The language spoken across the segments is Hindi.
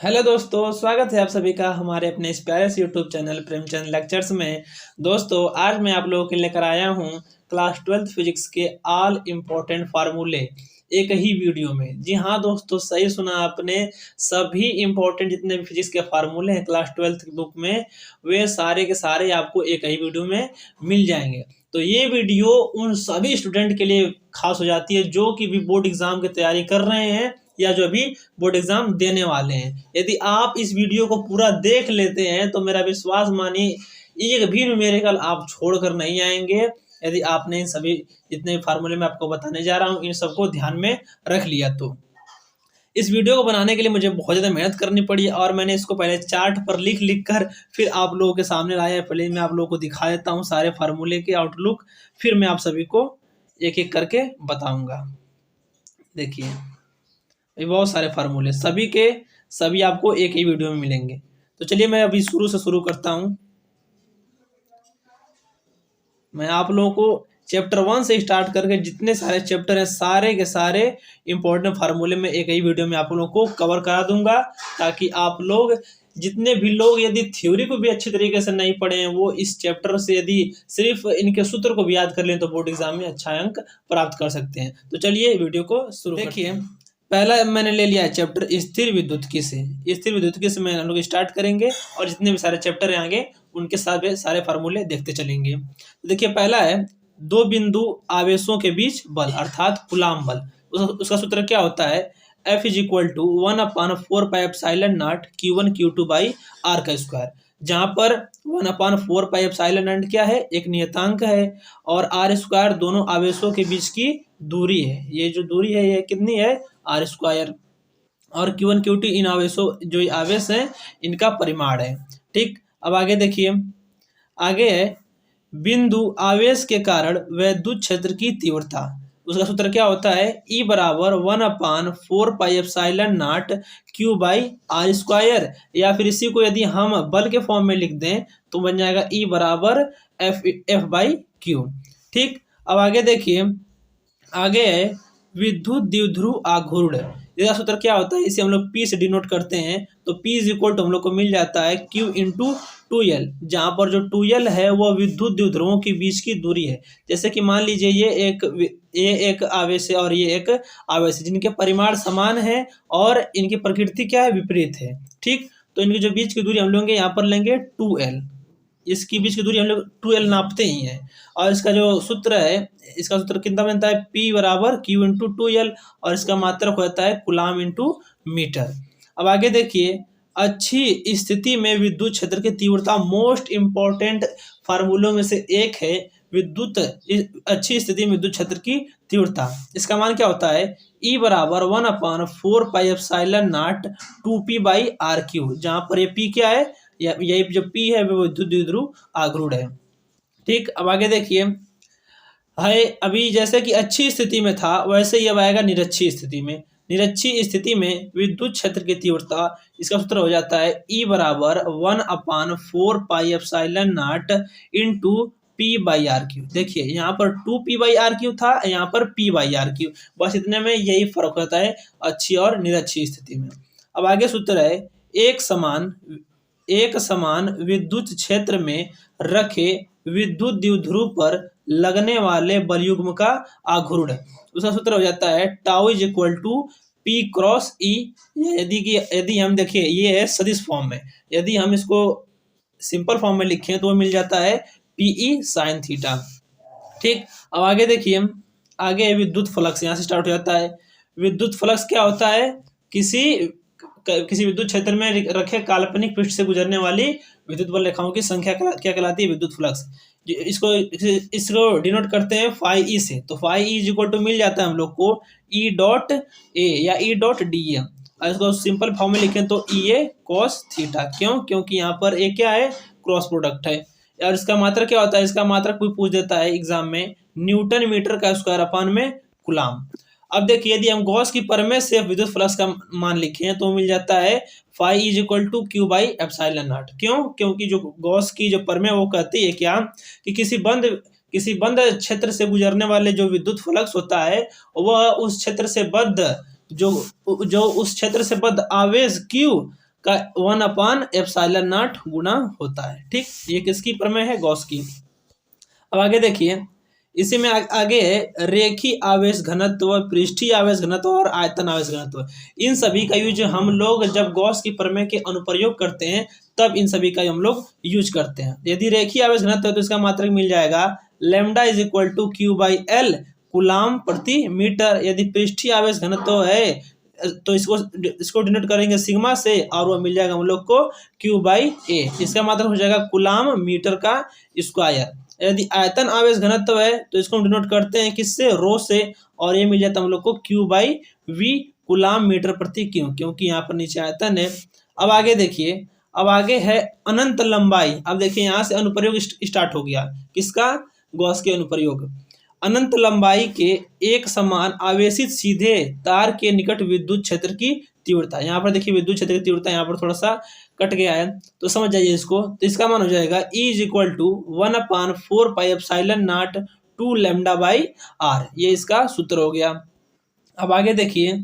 हेलो दोस्तों, स्वागत है आप सभी का हमारे अपने इस प्यारे से यूट्यूब चैनल प्रेमचंद लेक्चर्स में। दोस्तों, आज मैं आप लोगों के लिए लेकर आया हूं क्लास 12th फिजिक्स के ऑल इम्पोर्टेंट फार्मूले एक ही वीडियो में। जी हाँ दोस्तों, सही सुना आपने। सभी इम्पोर्टेंट जितने भी फिजिक्स के फार्मूले हैं क्लास 12th की बुक में, वे सारे के सारे आपको एक ही वीडियो में मिल जाएंगे। तो ये वीडियो उन सभी स्टूडेंट के लिए खास हो जाती है जो कि भी बोर्ड एग्जाम की तैयारी कर रहे हैं या जो अभी बोर्ड एग्जाम देने वाले हैं। यदि आप इस वीडियो को पूरा देख लेते हैं तो मेरा विश्वास मानिए, एक भी न्यूमेरिकल आप छोड़कर नहीं आएंगे। यदि आपने इन सभी जितने फार्मूले मैं आपको बताने जा रहा हूं इन सबको ध्यान में रख लिया तो। इस वीडियो को बनाने के लिए मुझे बहुत ज़्यादा मेहनत करनी पड़ी और मैंने इसको पहले चार्ट पर लिख लिख कर फिर आप लोगों के सामने लाया। पहले मैं आप लोगों को दिखा देता हूँ सारे फार्मूले के आउटलुक, फिर मैं आप सभी को एक एक करके बताऊंगा। देखिए, ये बहुत सारे फार्मूले सभी के सभी आपको एक ही वीडियो में मिलेंगे। तो चलिए मैं अभी शुरू से शुरू करता हूं। मैं आप लोगों को चैप्टर 1 से स्टार्ट करके जितने सारे चैप्टर हैं सारे के सारे इंपॉर्टेंट फार्मूले में एक ही वीडियो में आप लोगों को कवर करा दूंगा, ताकि आप लोग जितने भी लोग यदि थ्योरी को भी अच्छी तरीके से नहीं पढ़े हैं वो इस चैप्टर से यदि सिर्फ इनके सूत्र को भी याद कर लें तो बोर्ड एग्जाम में अच्छा अंक प्राप्त कर सकते हैं। तो चलिए वीडियो को शुरू देखिए। पहला मैंने ले लिया है चैप्टर स्थिर विद्युत्की से। स्थिर विद्युत्की से मैं हम लोग स्टार्ट करेंगे और जितने भी सारे चैप्टर हैं आगे उनके सारे फार्मूले देखते चलेंगे। तो देखिए, पहला है दो बिंदु आवेशों के बीच बल अर्थात कूलाम बल। उसका सूत्र क्या होता है? F is equal to 1/4πε0 Q1 Q2 by R का स्क्वायर, जहाँ पर 1/4πε0 क्या है? एक नियतांक है, और आर स्क्वायर दोनों आवेशों के बीच की दूरी है। ये जो दूरी है ये कितनी है? R square. और Q1 Q2 इन आवेशों जो आवेश है इनका परिमाण है। ठीक, अब आगे देखिए। आगे है बिंदु आवेश के कारण वैद्युत क्षेत्र की तीव्रता। उसका सूत्र क्या होता है? E बराबर 1/4πε0 Q बाई आर स्क्वायर, या फिर इसी को यदि हम बल के फॉर्म में लिख दें तो बन जाएगा E बराबर F बाई क्यू। ठीक, अब आगे देखिए। आगे है विद्युत द्विध्रुव आघूर्ण। इसका सूत्र क्या होता है? इसे हम लोग P से डिनोट करते हैं। तो P इज इक्वल टू हम लोग को मिल जाता है Q इंटू 2L, जहाँ पर जो 2L है वह विद्युत द्विध्रुवों के बीच की दूरी है। जैसे कि मान लीजिए ये एक आवेश है और ये एक आवेश है जिनके परिमाण समान है और इनकी प्रकृति क्या है? विपरीत है। ठीक, तो इनकी जो बीच की दूरी हम लेंगे यहाँ पर लेंगे 2L। इसकी बीच की दूरी हम लोग 2L नापते ही हैं। और इसका जो सूत्र है, इसका सूत्र कितना बनता है? P बराबर Q इंटू 2L, और इसका मात्रक होता है कूलाम इंटू मीटर। अब आगे देखिए, अच्छी स्थिति में विद्युत क्षेत्र की तीव्रता मोस्ट इंपॉर्टेंट फार्मूलों में से एक है। अच्छी स्थिति में विद्युत क्षेत्र की तीव्रता, इसका मान क्या होता है? E बराबर 1/4πε0 2P बाई आर क्यू, जहाँ पर ये P क्या है? यही जो P है वो विद्युत द्विध्रुव आघूर्ण है। ठीक, अब आगे देखिए। है अभी जैसे कि अच्छी स्थिति में था वैसे ही अब आएगा निरक्षी स्थिति में। निरक्षी स्थिति में विद्युत क्षेत्र की तीव्रता, इसका सूत्र हो जाता है E बराबर 1/4πε0 into P by R Q. देखिए यहाँ पर 2P बाई आर क्यू था, यहाँ पर P बाई आर क्यू, बस इतने में यही फर्क होता है अच्छी और निरक्षी स्थिति में। अब आगे सूत्र है एक समान विद्युत क्षेत्र में रखे विद्युत द्विध्रुव पर लगने वाले बलयुग्म का आघूर्ण। उसका सूत्र हो जाता है tau is equal to P cross E। यदि हम देखिए ये है सदिश फॉर्म में, यदि हम इसको सिंपल फॉर्म में लिखें तो वो मिल जाता है PE साइन थीटा। ठीक, अब आगे देखिए। आगे विद्युत फ्लक्स यहाँ से स्टार्ट हो जाता है। विद्युत फ्लक्स क्या होता है? किसी विद्युत क्षेत्र में रखे काल्पनिक पृष्ठ से गुजरने वाली विद्युत बल रेखाओं की संख्या क्या कहलाती है? विद्युत फ्लक्स। इसको डिनोट करते हैं फाई ई से। तो phi E is equal to मिल जाता है हम लोग को E डॉट ए या E डॉट डी ए। इसको सिंपल फॉर्म में लिखें तो E ए कॉस थीटा। क्यों? क्योंकि यहाँ पर ए क्या है? क्रॉस प्रोडक्ट है। और इसका मात्रक क्या होता है? इसका मात्रक कोई पूछ देता है एग्जाम में, न्यूटन मीटर का स्क्वायर अपान में कूलाम। अब देखिए, यदि हम गॉस की प्रमेय से विद्युत फ्लक्स का मान लिखें तो मिल जाता है phi is equal to Q by epsilon naught. क्यों? क्योंकि जो गॉस की जो प्रमेय वो कहती है क्या कि किसी बंद क्षेत्र से गुजरने वाले जो विद्युत फ्लक्स होता है वह उस क्षेत्र से बद्ध जो उस क्षेत्र से बद्ध आवेश Q का 1/ε0 गुना होता है। ठीक, ये किसकी प्रमेय है? गॉस की। अब आगे देखिए, इसी में आगे है रेखीय आवेश घनत्व, पृष्ठीय आवेश घनत्व और आयतन आवेश घनत्व। इन सभी का यूज हम लोग जब गॉस की प्रमेय के अनुप्रयोग करते हैं तब इन सभी का हम लोग यूज करते हैं। यदि रेखीय आवेश घनत्व है तो इसका मात्रक मिल जाएगा lambda is equal to Q by L coulomb प्रति मीटर। यदि पृष्ठीय आवेश घनत्व है तो इसको डिनोट करेंगे सिग्मा से और वो मिल जाएगा हम लोग को क्यू बाई ए। इसका मतलब हो जाएगा कूलाम मीटर का स्क्वायर। यदि आयतन आवेश घनत्व है तो इसको हम डिनोट करते हैं किससे? रो से, और ये मिल जाता है हम लोग को Q by V coulomb metre प्रति क्यू, क्योंकि यहाँ पर नीचे आयतन है। अब आगे देखिए, अब आगे है अनंत लंबाई। अब देखिए यहाँ से अनुप्रयोग स्टार्ट हो गया। किसका? गॉस के अनुप्रयोग। अनंत लंबाई के एक समान आवेशित सीधे तार के निकट विद्युत क्षेत्र की तीव्रता। यहाँ पर देखिए विद्युत क्षेत्र की तीव्रता यहाँ पर थोड़ा सा कट गया है तो समझ जाइए इसको। तो इसका मान हो जाएगा E is equal to 1/4πε0 2 lambda by R. ये इसका सूत्र हो गया। अब आगे देखिए,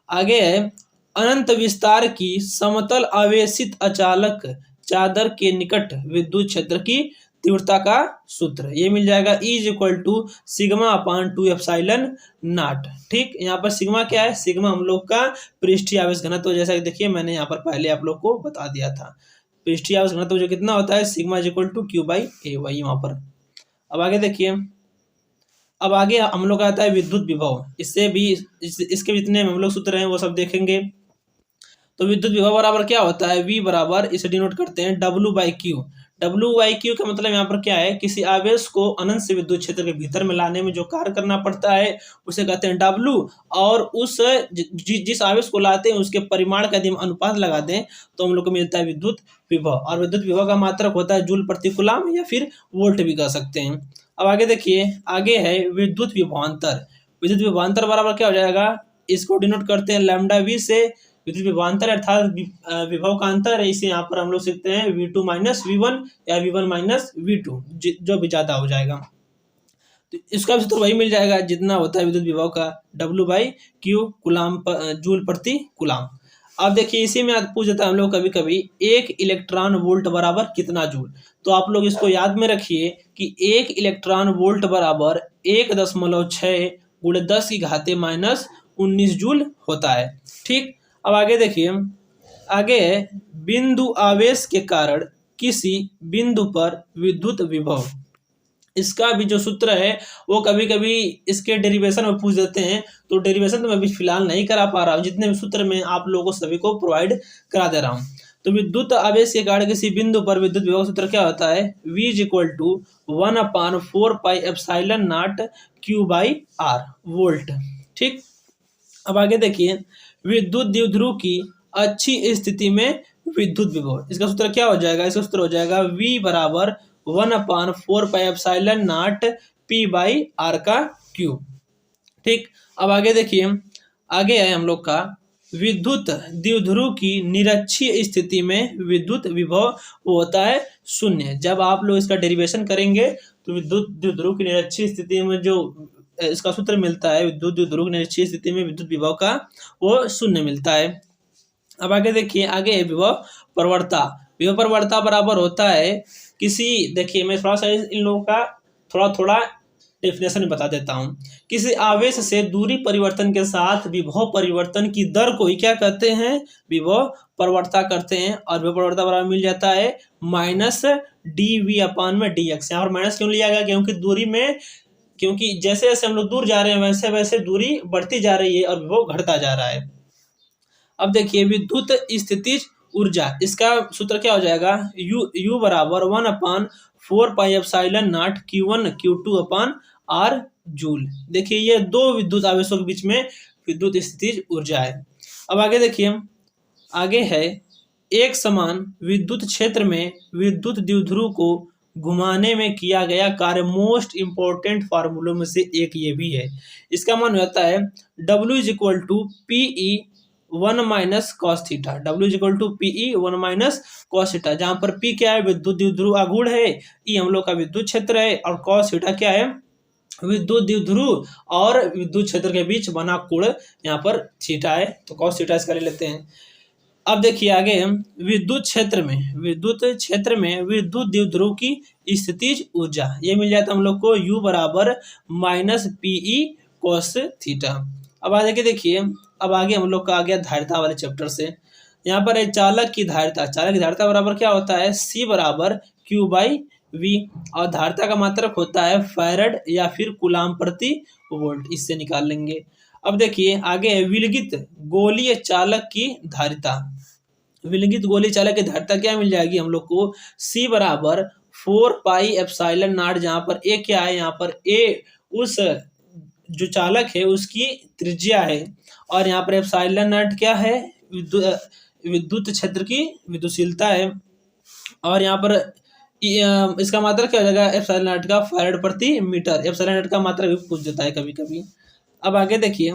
आगे है अनंत विस्तार की समतल आवेशित अचालक चादर के निकट विद्युत क्षेत्र की तीव्रता का सूत्र। ये मिल जाएगा E इज इक्वल टू σ/2ε0। ठीक, यहाँ पर सिग्मा क्या है? सिग्मा हम लोग का पृष्ठीय आवेश घनत्व, जैसा कि देखिए मैंने यहाँ पर पहले आप लोग को बता दिया था। पृष्ठीय आवेश घनत्व जो कितना होता है? Sigma is equal to Q by A, वही वहाँ पर। अब आगे देखिए, अब आगे हम लोग आता है विद्युत विभव। इससे भी इसके जितने हम लोग सूत्र हैं वो सब देखेंगे। तो विद्युत विभव बराबर क्या होता है? V बराबर, इसे डिनोट करते हैं W by Q. W by Q का मतलब यहाँ पर क्या है? किसी आवेश को अनंत से विद्युत क्षेत्र के भीतर में लाने में जो कार्य करना पड़ता है उसे कहते हैं W। और उस जिस आवेश को लाते हैं उसके परिमाण का यदि हम अनुपात लगा दें तो हम लोग को मिलता है विद्युत विभव। और विद्युत विभव का मात्रक होता है जूल प्रति कूलम या फिर वोल्ट भी कह सकते हैं। अब आगे देखिए, आगे है विद्युत विभवांतर। विद्युत विभवांतर बराबर क्या हो जाएगा? इसको डिनोट करते हैं लैम्डा वी से। विद्युत विभवांतर अर्थात विभव का अंतर है, इसे यहाँ पर हम लोग सीखते हैं V2 माइनस V1 या V1 माइनस V2, जो भी ज्यादा हो जाएगा। तो इसका भी सूत्र वही मिल जाएगा जितना होता है विद्युत विभव का, W by Q coulomb joule प्रति कूलाम। अब देखिए इसी में पूछ देता है हम लोग कभी कभी 1 इलेक्ट्रॉन वोल्ट बराबर कितना जूल। तो आप लोग इसको याद में रखिए कि 1 इलेक्ट्रॉन वोल्ट बराबर 1.6 गुणे 10 की घाते माइनस 19 जूल होता है। ठीक, अब आगे देखिए, आगे है बिंदु आवेश के कारण किसी बिंदु पर विद्युत विभव। इसका भी जो सूत्र है वो कभी कभी इसके डेरिवेशन में पूछ देते हैं, तो डेरिवेशन तो मैं अभी फिलहाल नहीं करा पा रहा हूँ, जितने भी सूत्र मैं आप लोगों को सभी को प्रोवाइड करा दे रहा हूँ। तो विद्युत आवेश के कारण किसी बिंदु पर विद्युत विभव सूत्र क्या होता है? V is equal to 1/4πε0 Q by R volt. ठीक, अब आगे देखिए, विद्युत द्विध्रुव की अच्छी स्थिति में विद्युत विभव। इसका सूत्र क्या हो जाएगा? इसका सूत्र हो जाएगा V बराबर 1/4πε0 P बाई आर का क्यूब। ठीक, अब आगे देखिए, आगे है हम लोग का विद्युत द्विध्रुव की निरक्षीय स्थिति में विद्युत विभव वो होता है 0। जब आप लोग इसका डेरिवेशन करेंगे तो विद्युत द्विध्रुव की निरक्षीय स्थिति में जो इसका सूत्र मिलता है, विद्युत द्विध्रुव की निरक्षीय स्थिति में विद्युत विभव का वो 0 मिलता है। अब आगे देखिए, आगे है विभव प्रवणता। विभव प्रवणता बराबर होता है किसी, देखिए मैं थोड़ा सा इन लोगों का थोड़ा डेफिनेशन बता देता हूँ। किसी आवेश से दूरी परिवर्तन के साथ विभव परिवर्तन की दर को ही क्या कहते हैं? विभव प्रवणता करते हैं। और विभव प्रवणता बराबर मिल जाता है माइनस dV/dx। यहाँ पर माइनस क्यों लिया गया? क्योंकि दूरी में, क्योंकि जैसे जैसे हम लोग दूर जा रहे हैं वैसे वैसे दूरी बढ़ती जा रही है और विभव घटता जा रहा है। अब देखिए विद्युत स्थितिज ऊर्जा, इसका सूत्र क्या हो जाएगा? U बराबर 1/4πε0 Q1 Q2 अपन R जूल। देखिए ये दो विद्युत आवेशों के बीच में विद्युत स्थितिज ऊर्जा है। अब आगे देखिए, आगे है एक समान विद्युत क्षेत्र में विद्युत द्विध्रुव को घुमाने में किया गया कार्य। मोस्ट इंपोर्टेंट फार्मूलों में से एक ये भी है। इसका मान होता है W is equal to PE 1 minus cos theta. W is equal to PE 1 minus cos theta, जहाँ पर P क्या है? विद्युत द्विध्रुव आघूर्ण है, E हम लोग का विद्युत क्षेत्र है, और कॉस थीटा क्या है? विद्युत द्विध्रुव और विद्युत क्षेत्र के बीच बना कोण, यहाँ पर थीटा है, तो कॉस थीटा इसका ले लेते हैं। अब देखिए आगे, विद्युत क्षेत्र में विद्युत द्विध्रुव की स्थितिज ऊर्जा, ये मिल जाता है हम लोग को U बराबर माइनस पीई कोस थीटा। अब आगे देखिए, अब आगे हम लोग का आ गया धारिता वाले चैप्टर से। यहाँ पर है चालक की धारिता बराबर क्या होता है, C बराबर Q बाई V, और धारिता का मात्रक होता है फैरड या फिर कूलाम प्रति वोल्ट, इससे निकाल लेंगे। अब देखिए आगे है विलगित गोलीय चालक की धारिता। विलगित गोली चालक की धारिता क्या मिल जाएगी हम लोग को, C बराबर 4 पाई एप्सिलॉन नॉट, जहाँ पर ए क्या है, यहाँ पर ए उस जो चालक है उसकी त्रिज्या है, और यहाँ पर एप्सिलॉन नॉट क्या है, विद्युत क्षेत्र की विद्युशीलता है, और यहाँ पर इसका मात्रक क्या हो जाएगा एप्सिलॉन नॉट का फैराड प्रति मीटर। एप्सिलॉन नॉट का मात्रक भी पूछ देता है कभी कभी। अब आगे देखिए,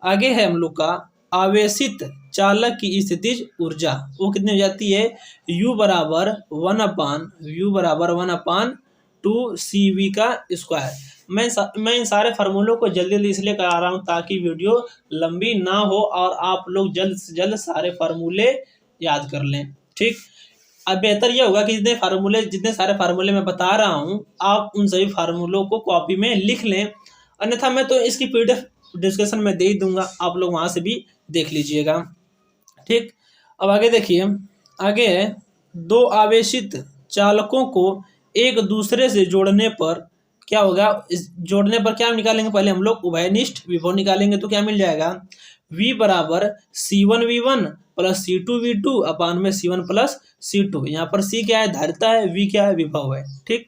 आगे है हम लोग का आवेशित चालक की स्थितिज ऊर्जा, वो कितनी हो जाती है, U बराबर 1/1/2 CV का स्क्वायर। मैं इन सारे फार्मूलों को जल्दी जल्दी इसलिए करा रहा हूँ ताकि वीडियो लंबी ना हो और आप लोग जल्द से जल्द सारे फार्मूले याद कर लें। ठीक, अब बेहतर यह होगा कि जितने सारे फार्मूले मैं बता रहा हूँ आप उन सभी फार्मूलों को कॉपी में लिख लें, अन्यथा मैं तो इसकी PDF डिस्कशन में दे ही दूंगा, आप लोग वहां से भी देख लीजिएगा। ठीक, अब आगे देखिए, आगे है दो आवेशित चालकों को एक दूसरे से जोड़ने पर क्या होगा, इस जोड़ने पर क्या निकालेंगे, पहले हम लोग उभयनिष्ठ विभव निकालेंगे, तो क्या मिल जाएगा, V बराबर C1V1 प्लस C2V2 अपान में C1 प्लस C2। यहाँ पर C क्या है, धारिता है, V क्या है, विभव है। ठीक,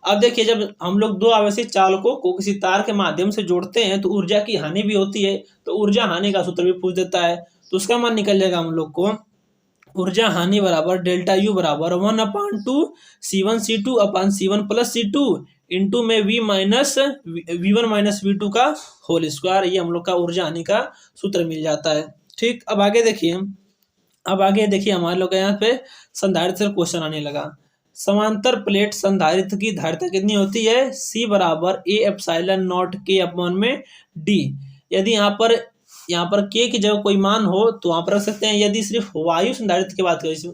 अब देखिए जब हम लोग दो आवेशित चालकों को किसी तार के माध्यम से जोड़ते हैं तो ऊर्जा की हानि भी होती है, तो ऊर्जा हानि का सूत्र भी पूछ देता है, तो उसका मान निकल जाएगा हम लोग को, ऊर्जा हानि बराबर डेल्टा U बराबर 1/2 C1 C2 अपान C1 प्लस C2 इंटू में V1 माइनस V2 का होल स्क्वायर। ये हम लोग का ऊर्जा हानि का सूत्र मिल जाता है। ठीक, अब आगे देखिए, हमारे लोग यहाँ पे संधारित्र से क्वेश्चन आने लगा। समांतर प्लेट संधारित्र की धारिता कितनी होती है, C बराबर A epsilon not K upon में D। यदि यहाँ पर K की जगह कोई मान हो तो वहां पर रख सकते हैं। यदि सिर्फ वायु संधारित्र की बात करें,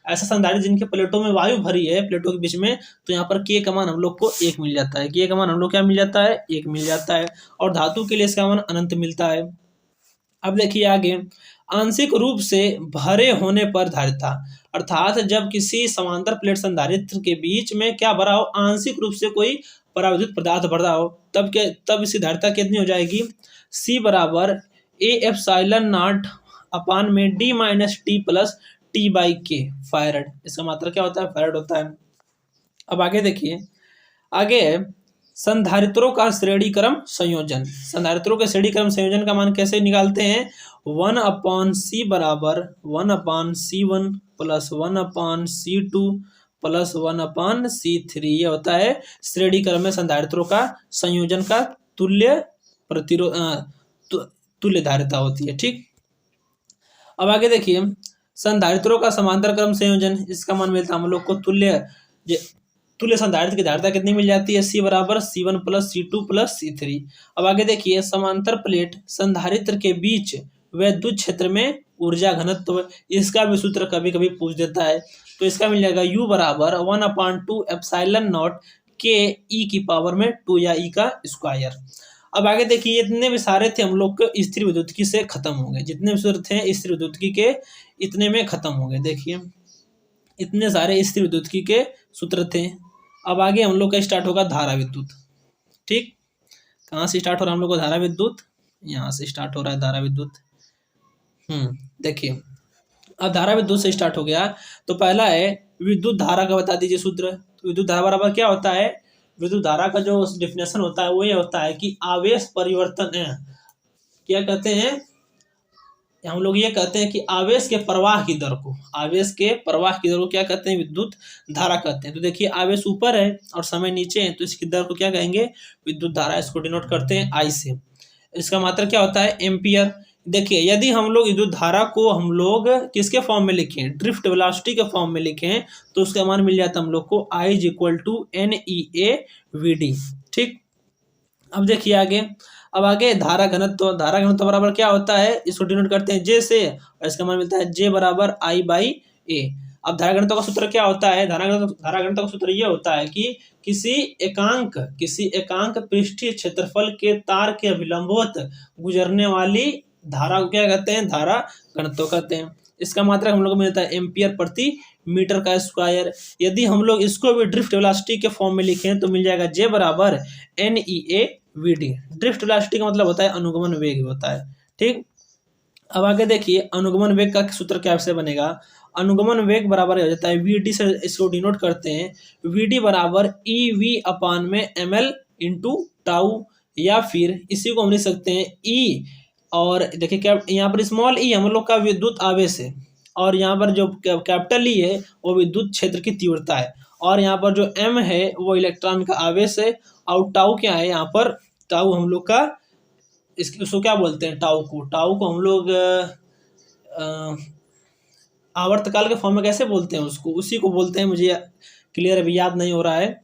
ऐसा संधारित्र जिनके प्लेटों में वायु भरी है प्लेटों के बीच में, तो यहाँ पर K का मान हम लोग को 1 मिल जाता है। K का मान हम लोग क्या मिल जाता है, 1 मिल जाता है, और धातु के लिए इसका मान अनंत मिलता है। अब देखिए आगे, आंशिक रूप से भरे होने पर धारिता, अर्थात जब किसी समांतर प्लेट संधारित्र के बीच में क्या भरा हो, आंशिक रूप से कोई पराविद्युत पदार्थ भरा हो, तब इसकी धारिता कितनी हो जाएगी, C बराबर A एप्सिलॉन नॉट अपान में D minus T plus T by K farad. इसका मात्रक क्या होता है, फैरड होता है। अब आगे देखिए, आगे संधारित्रों का श्रेणी क्रम संयोजन। संधारित्रों के श्रेणी क्रम संयोजन का मान कैसे निकालते हैं, 1/C बराबर 1/C1 plus 1/C2 plus 1/C3। ये होता है श्रेणी क्रम में संधारित्रों का संयोजन का तुल्य तुल्य धारिता होती है। ठीक, अब आगे देखिए, संधारित्रों का समांतर क्रम संयोजन, इसका मान मिलता है हम लोग को तुल्य संधारित्र की धारिता कितनी मिल जाती है, C बराबर C1 plus C2 plus C3। अब आगे देखिए, समांतर प्लेट संधारित्र के बीच विद्युत क्षेत्र में ऊर्जा घनत्व, इसका भी सूत्र कभी कभी पूछ देता है, तो इसका मिल जाएगा U बराबर 1/2 एप्सिलॉन नॉट K E की पावर में 2 या E का स्क्वायर। अब आगे देखिए, इतने भी सारे थे हम लोग को स्थिर विद्युत्की से खत्म हो गए, जितने भी सूत्र थे स्थिर विद्युत्की के इतने में खत्म हो गए। देखिए इतने सारे स्थिर विद्युत्की के सूत्र थे। अब आगे हम लोग का स्टार्ट होगा धारा विद्युत। ठीक, कहाँ से स्टार्ट हो रहा है हम लोग को, धारा विद्युत, यहाँ से स्टार्ट हो रहा है धारा विद्युत। देखिए अब धारा विद्युत से स्टार्ट हो गया, तो पहला है विद्युत धारा का बता दीजिए सूत्र। तो विद्युत धारा बराबर क्या होता है, विद्युत धारा का जो डिफिनेशन होता है वो ये होता है कि आवेश परिवर्तन, क्या कहते हैं हम लोग, ये कहते हैं कि आवेश के प्रवाह की दर को क्या कहते हैं, विद्युत धारा कहते हैं। तो देखिए आवेश ऊपर है और समय नीचे है, तो इसकी दर को क्या कहेंगे, विद्युत धारा। इसको डिनोट करते हैं I से। इसका मात्रक क्या होता है, एम्पियर। देखिए यदि हम लोग विद्युत धारा को हम लोग किसके फॉर्म में लिखें, ड्रिफ्ट वेलोसिटी के फॉर्म में लिखें, तो उसका मान मिल जाता है हम लोग को I = NEAVD। ठीक, अब देखिए आगे, अब आगे धारा घनत्व, धारा घनत्व बराबर क्या होता है, इसको डिनोट करते हैं जे से, और इसका मान मिलता है जे बराबर आई बाई ए। अब धारा घनत्व का सूत्र क्या होता है, धारा घनत्व का सूत्र ये होता है कि किसी एकांक पृष्ठीय क्षेत्रफल के तार के अभिलंबवत गुजरने वाली धारा को क्या कहते हैं, धारा घनत्व कहते हैं। इसका मात्रक हम लोग को मिलता है एम्पियर प्रति मीटर का स्क्वायर। यदि हम लोग इसको भी ड्रिफ्ट वेलोसिटी के फॉर्म में लिखें तो मिल जाएगा जे बराबर NEA/VD। ड्रिफ्ट वेलोसिटी का मतलब होता है अनुगमन वेग होता है, ठीक। अब आगे देखिए अनुगमन वेग का सूत्र कैसे बनेगा। अनुगमन वेग बराबर हो जाता है VD से, इसको डिनोट करते हैं VD बराबर EV/ml इंटू टाउ, या फिर इसी को हम लिख सकते हैं E, और देखिए क्या यहाँ पर स्मॉल ई हम लोग का विद्युत आवेश है, और यहाँ पर जो कैपिटल ई है वो विद्युत क्षेत्र की तीव्रता है, और यहाँ पर जो M है वो इलेक्ट्रॉन का आवेश है, और टाउ क्या है, यहाँ पर टाउ हम लोग का उसको क्या बोलते हैं, टाउ को हम लोग आवर्तकाल के फॉर्म में कैसे बोलते हैं उसको, उसी को बोलते हैं, मुझे क्लियर अभी याद नहीं हो रहा है।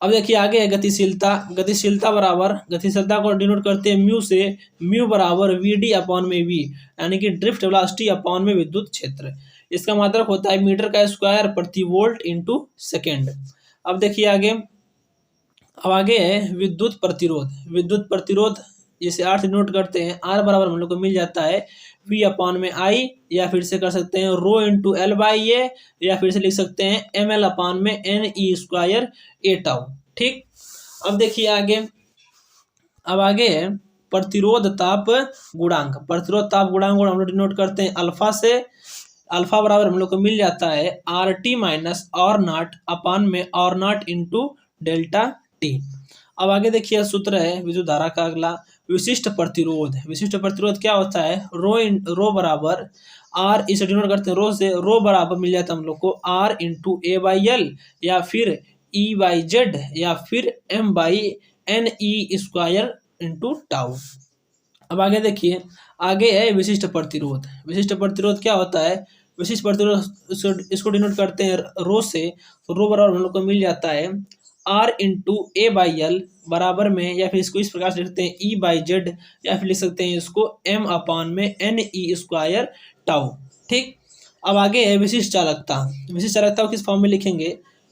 अब देखिए आगे है गतिशीलता बराबर, गतिशीलता को डिनोट करते हैं म्यू से, म्यू बराबर VD/V, यानी कि ड्रिफ्ट वेलोसिटी अपॉन में विद्युत क्षेत्र। इसका मात्रक होता है मीटर का स्क्वायर प्रति वोल्ट इंटू सेकेंड। अब देखिए आगे, अब आगे है विद्युत प्रतिरोध जिसे R से डिनोट करते हैं, R बराबर हम लोग को मिल जाता है V/I, या फिर से कर सकते हैं रो इंटू L/A, या फिर से लिख सकते हैं ML/NE² टाउ, ठीक। अब देखिए आगे, अब आगे है प्रतिरोध ताप गुणांक को हम लोग डिनोट करते हैं अल्फा से। अल्फा बराबर हम लोग को मिल जाता है RT minus R0 into delta T। अब आगे देखिए सूत्र है विद्युत धारा का अगला, विशिष्ट प्रतिरोध क्या होता है, रो बराबर R, इसे डिनोट करते हैं रो से, रो बराबर मिल जाता है हम लोग को R इंटू A/L, या फिर E/Z, या फिर M/NE² इंटू टाउ। अब आगे देखिए, आगे है विशिष्ट प्रतिरोध क्या होता है, विशिष्ट प्रतिरोध इसको डिनोट करते हैं रो से, तो रो बराबर हम लोग को मिल जाता है R इंटू A/L बराबर में, या फिर इसको इस प्रकार से लिखते हैं E/Z, या फिर लिख सकते हैं इसको M/NE² टाउ, ठीक। अब आगे है विशिष्ट चालकता को किस फॉर्म में लिखेंगे,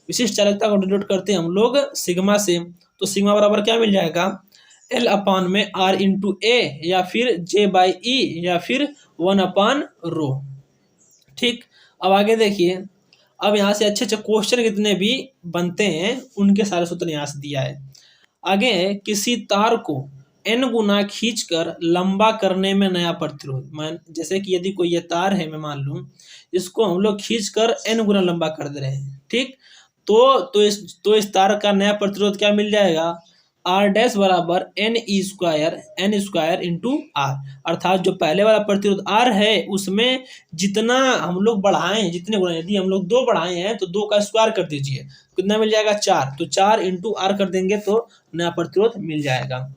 विशिष्ट चालकता को डिनोट करते हैं हम लोग सिग्मा से, तो सिग्मा बराबर क्या मिल जाएगा L/R इंटू A, या फिर J/E, या फिर 1/ρ, ठीक। अब आगे देखिए, अब यहाँ से अच्छे क्वेश्चन कितने भी बनते हैं उनके सारे सूत्र यहाँ से दिया है। आगे है किसी तार को n गुना खींचकर लंबा करने में नया प्रतिरोध, जैसे कि यदि कोई ये तार है, मैं मान लूं इसको हम लोग खींचकर n गुना लंबा कर दे रहे हैं, ठीक। तो इस तार का नया प्रतिरोध क्या मिल जाएगा, R डैश बराबर N² इंटू R, अर्थात जो पहले वाला प्रतिरोध R है उसमें जितना हम लोग बढ़ाएं, जितने गुना, यदि हम लोग 2 बढ़ाए हैं तो 2 का स्क्वायर कर दीजिए, कितना मिल जाएगा 4, तो 4 इंटू R कर देंगे तो नया प्रतिरोध मिल जाएगा।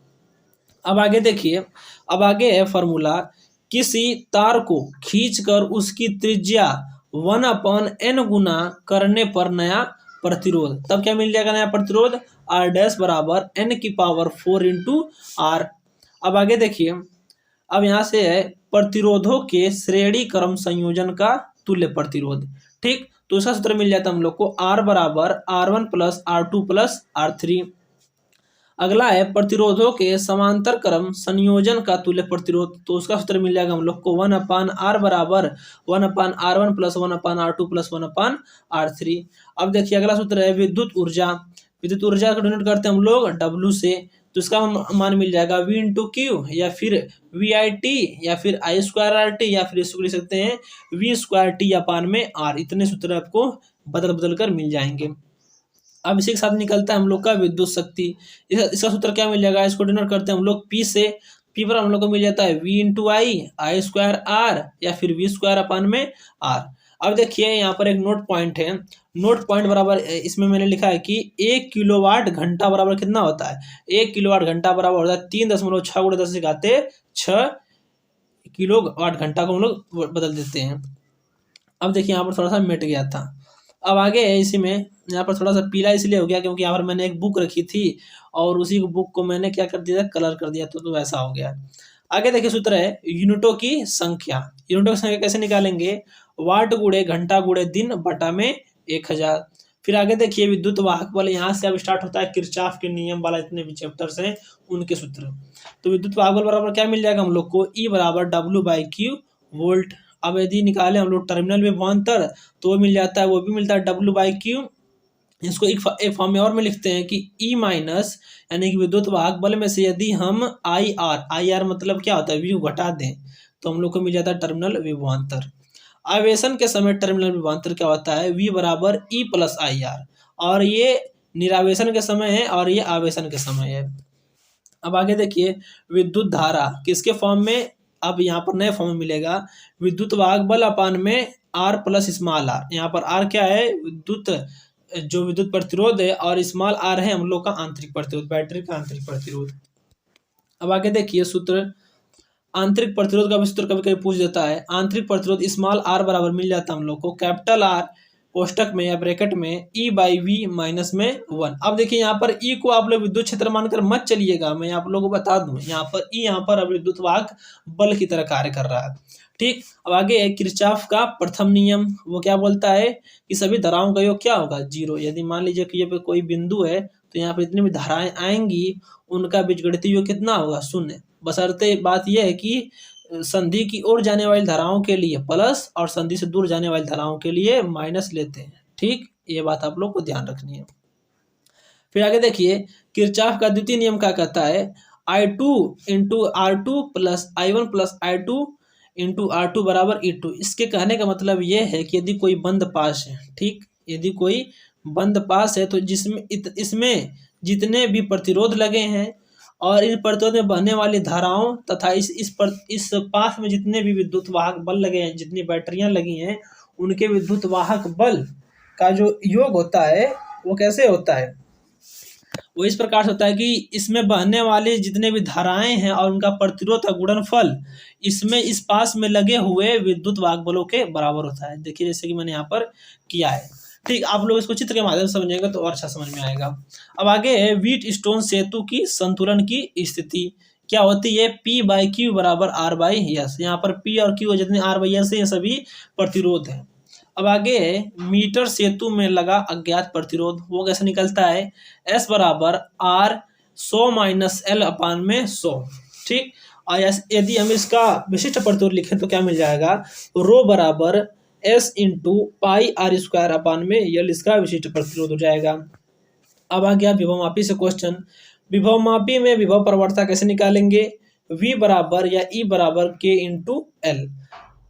अब आगे देखिए, अब आगे है फॉर्मूला, किसी तार को खींचकर उसकी त्रिज्या 1/n गुना करने पर नया प्रतिरोध, तब क्या मिल जाएगा नया प्रतिरोध, R डैश बराबर N⁴ इंटू R। अब आगे देखिए, अब यहाँ से है प्रतिरोधों के श्रेणी क्रम संयोजन का तुल्य प्रतिरोध, ठीक। तो इसका सूत्र मिल जाता है हम लोग को R बराबर R1 plus R2 plus R3। अगला है प्रतिरोधों के समांतर क्रम संयोजन का तुल्य प्रतिरोध, तो उसका सूत्र मिल जाएगा हम लोग को 1/R बराबर 1/R1 plus 1/R2 plus 1/R3। अब देखिए अगला सूत्र है विद्युत ऊर्जा को डिनोट करते हैं हम लोग W से, तो इसका मान मिल जाएगा V इंटू Q, या फिर VIT, या फिर I²RT, या फिर इसको लिख सकते हैं V²T/R। इतने सूत्र आपको बदल कर मिल जाएंगे। अब इसी के साथ निकलता है हम लोग का विद्युत शक्ति, इसका सूत्र क्या मिल जाएगा, इसको डिनोट करते हैं हम लोग P से, P पर हम लोग को मिल जाता है V इंटू I² या फिर V²/R। अब देखिए यहाँ पर एक नोट पॉइंट है, नोट पॉइंट बराबर इसमें मैंने लिखा है कि 1 किलोवाट घंटा बराबर कितना होता है, 1 किलोवाट घंटा बराबर होता है 3.6 × 10⁶ किलोवाट घंटा को हम लोग बदल देते हैं। अब देखिए यहाँ पर थोड़ा सा मिट गया था। अब आगे है इसी में, यहाँ पर थोड़ा सा पीला इसलिए हो गया क्योंकि यहाँ पर मैंने एक बुक रखी थी और उसी बुक को मैंने क्या कर दिया, कलर कर दिया, तो वैसा हो गया। आगे देखिए सूत्र है यूनिटों की संख्या। यूनिटों की संख्या कैसे निकालेंगे, वाट गुणे घंटा गुणे दिन बटा में 1000। फिर आगे देखिए विद्युत वाहक बल, यहाँ से अब स्टार्ट होता है किरचॉफ के नियम वाला, जितने भी चैप्टर्स हैं उनके सूत्र। तो विद्युत वाहक बल बराबर क्या मिल जाएगा हम लोग को, E बराबर W/Q वोल्ट। अब यदि निकाले हम लोग टर्मिनल विभवांतर तो वो मिल जाता है, वो भी मिलता है W/Q। इसको एक फॉर्म में और में लिखते हैं कि E माइनस, यानी कि विद्युत वाहक बल में से यदि हम आई आर मतलब क्या होता है, व्यू घटा दें तो हम लोग को मिल जाता है टर्मिनल विभवांतर। आवेशन के समय टर्मिनल विभवांतर क्या होता है, V बराबर E प्लस IR, और ये निरावेशन के समय है और ये आवेशन के समय है। अब आगे देखिए विद्युत धारा किसके फॉर्म में, अब यहाँ पर नए फॉर्म में मिलेगा, विद्युत वाहक बल अपान में R प्लस स्मॉल r। यहाँ पर R क्या है, विद्युत प्रतिरोध है, और स्मॉल r है हम लोग का आंतरिक प्रतिरोध, बैटरी का आंतरिक प्रतिरोध। अब आगे देखिए सूत्र, आंतरिक प्रतिरोध का भी सूत्र कभी कभी पूछ देता है। आंतरिक प्रतिरोध स्मॉल r बराबर मिल जाता है हम लोग को कैपिटल R कोष्टक में या ब्रैकेट में E/V-1। अब देखिए यहाँ पर E को आप लोग विद्युत क्षेत्र मानकर मत चलिएगा, मैं आप लोगों को बता दूं, यहाँ पर E यहाँ पर अब विद्युत वाहक बल की तरह कार्य कर रहा है। ठीक, अब आगे है किरचॉफ का प्रथम नियम, वो क्या बोलता है कि सभी धाराओं का योग क्या होगा, 0। यदि मान लीजिए कि ये पे कोई बिंदु है तो यहाँ पर जितनी भी धाराएं आएंगी उनका बीजगणितीय योग कितना होगा, 0। बशर्ते बात यह है कि संधि की ओर जाने वाली धाराओं के लिए प्लस और संधि से दूर जाने वाली धाराओं के लिए माइनस लेते हैं। ठीक, ये बात आप लोग को ध्यान रखनी है। फिर आगे देखिए किरचॉफ का द्वितीय नियम क्या कहता है, I2 into R2 plus I1 plus I2 into R2 बराबर E2। इसके कहने का मतलब ये है कि यदि कोई बंद पास है, ठीक, यदि कोई बंद पास है तो इसमें जितने भी प्रतिरोध लगे हैं और इन प्रतिरोध में बहने वाली धाराओं तथा इस पास में जितने भी विद्युत वाहक बल लगे हैं, जितनी बैटरियां लगी हैं, उनके विद्युत वाहक बल का जो योग होता है वो कैसे होता है, वो इस प्रकार से होता है कि इसमें बहने वाले जितने भी धाराएं हैं और उनका प्रतिरोध का गुणनफल इसमें इस पास में लगे हुए विद्युत वाहक बलों के बराबर होता है। देखिए जैसे कि मैंने यहाँ पर किया है। ठीक, आप लोग इसको चित्र के माध्यम से समझेंगे तो और अच्छा समझ में आएगा। अब आगे है व्हीट स्टोन सेतु की संतुलन की स्थिति क्या होती है, P/Q बराबर R/S। यहाँ पर P और Q जितने R/S है ये सभी प्रतिरोध है। अब आगे है मीटर सेतु में लगा अज्ञात प्रतिरोध, वो कैसे निकलता है, S बराबर R 100 माइनस L अपान में 100। ठीक, और यदि हम इसका विशिष्ट प्रतिरोध लिखें तो क्या मिल जाएगा, रो बराबर S into pi R square upon में L इसका विशिष्ट प्रतिरोध हो जाएगा। अब आ गया विभवमापी से क्वेश्चन। विभवमापी में विभव प्रवणता कैसे निकालेंगे, V बराबर या E बराबर K इंटू L।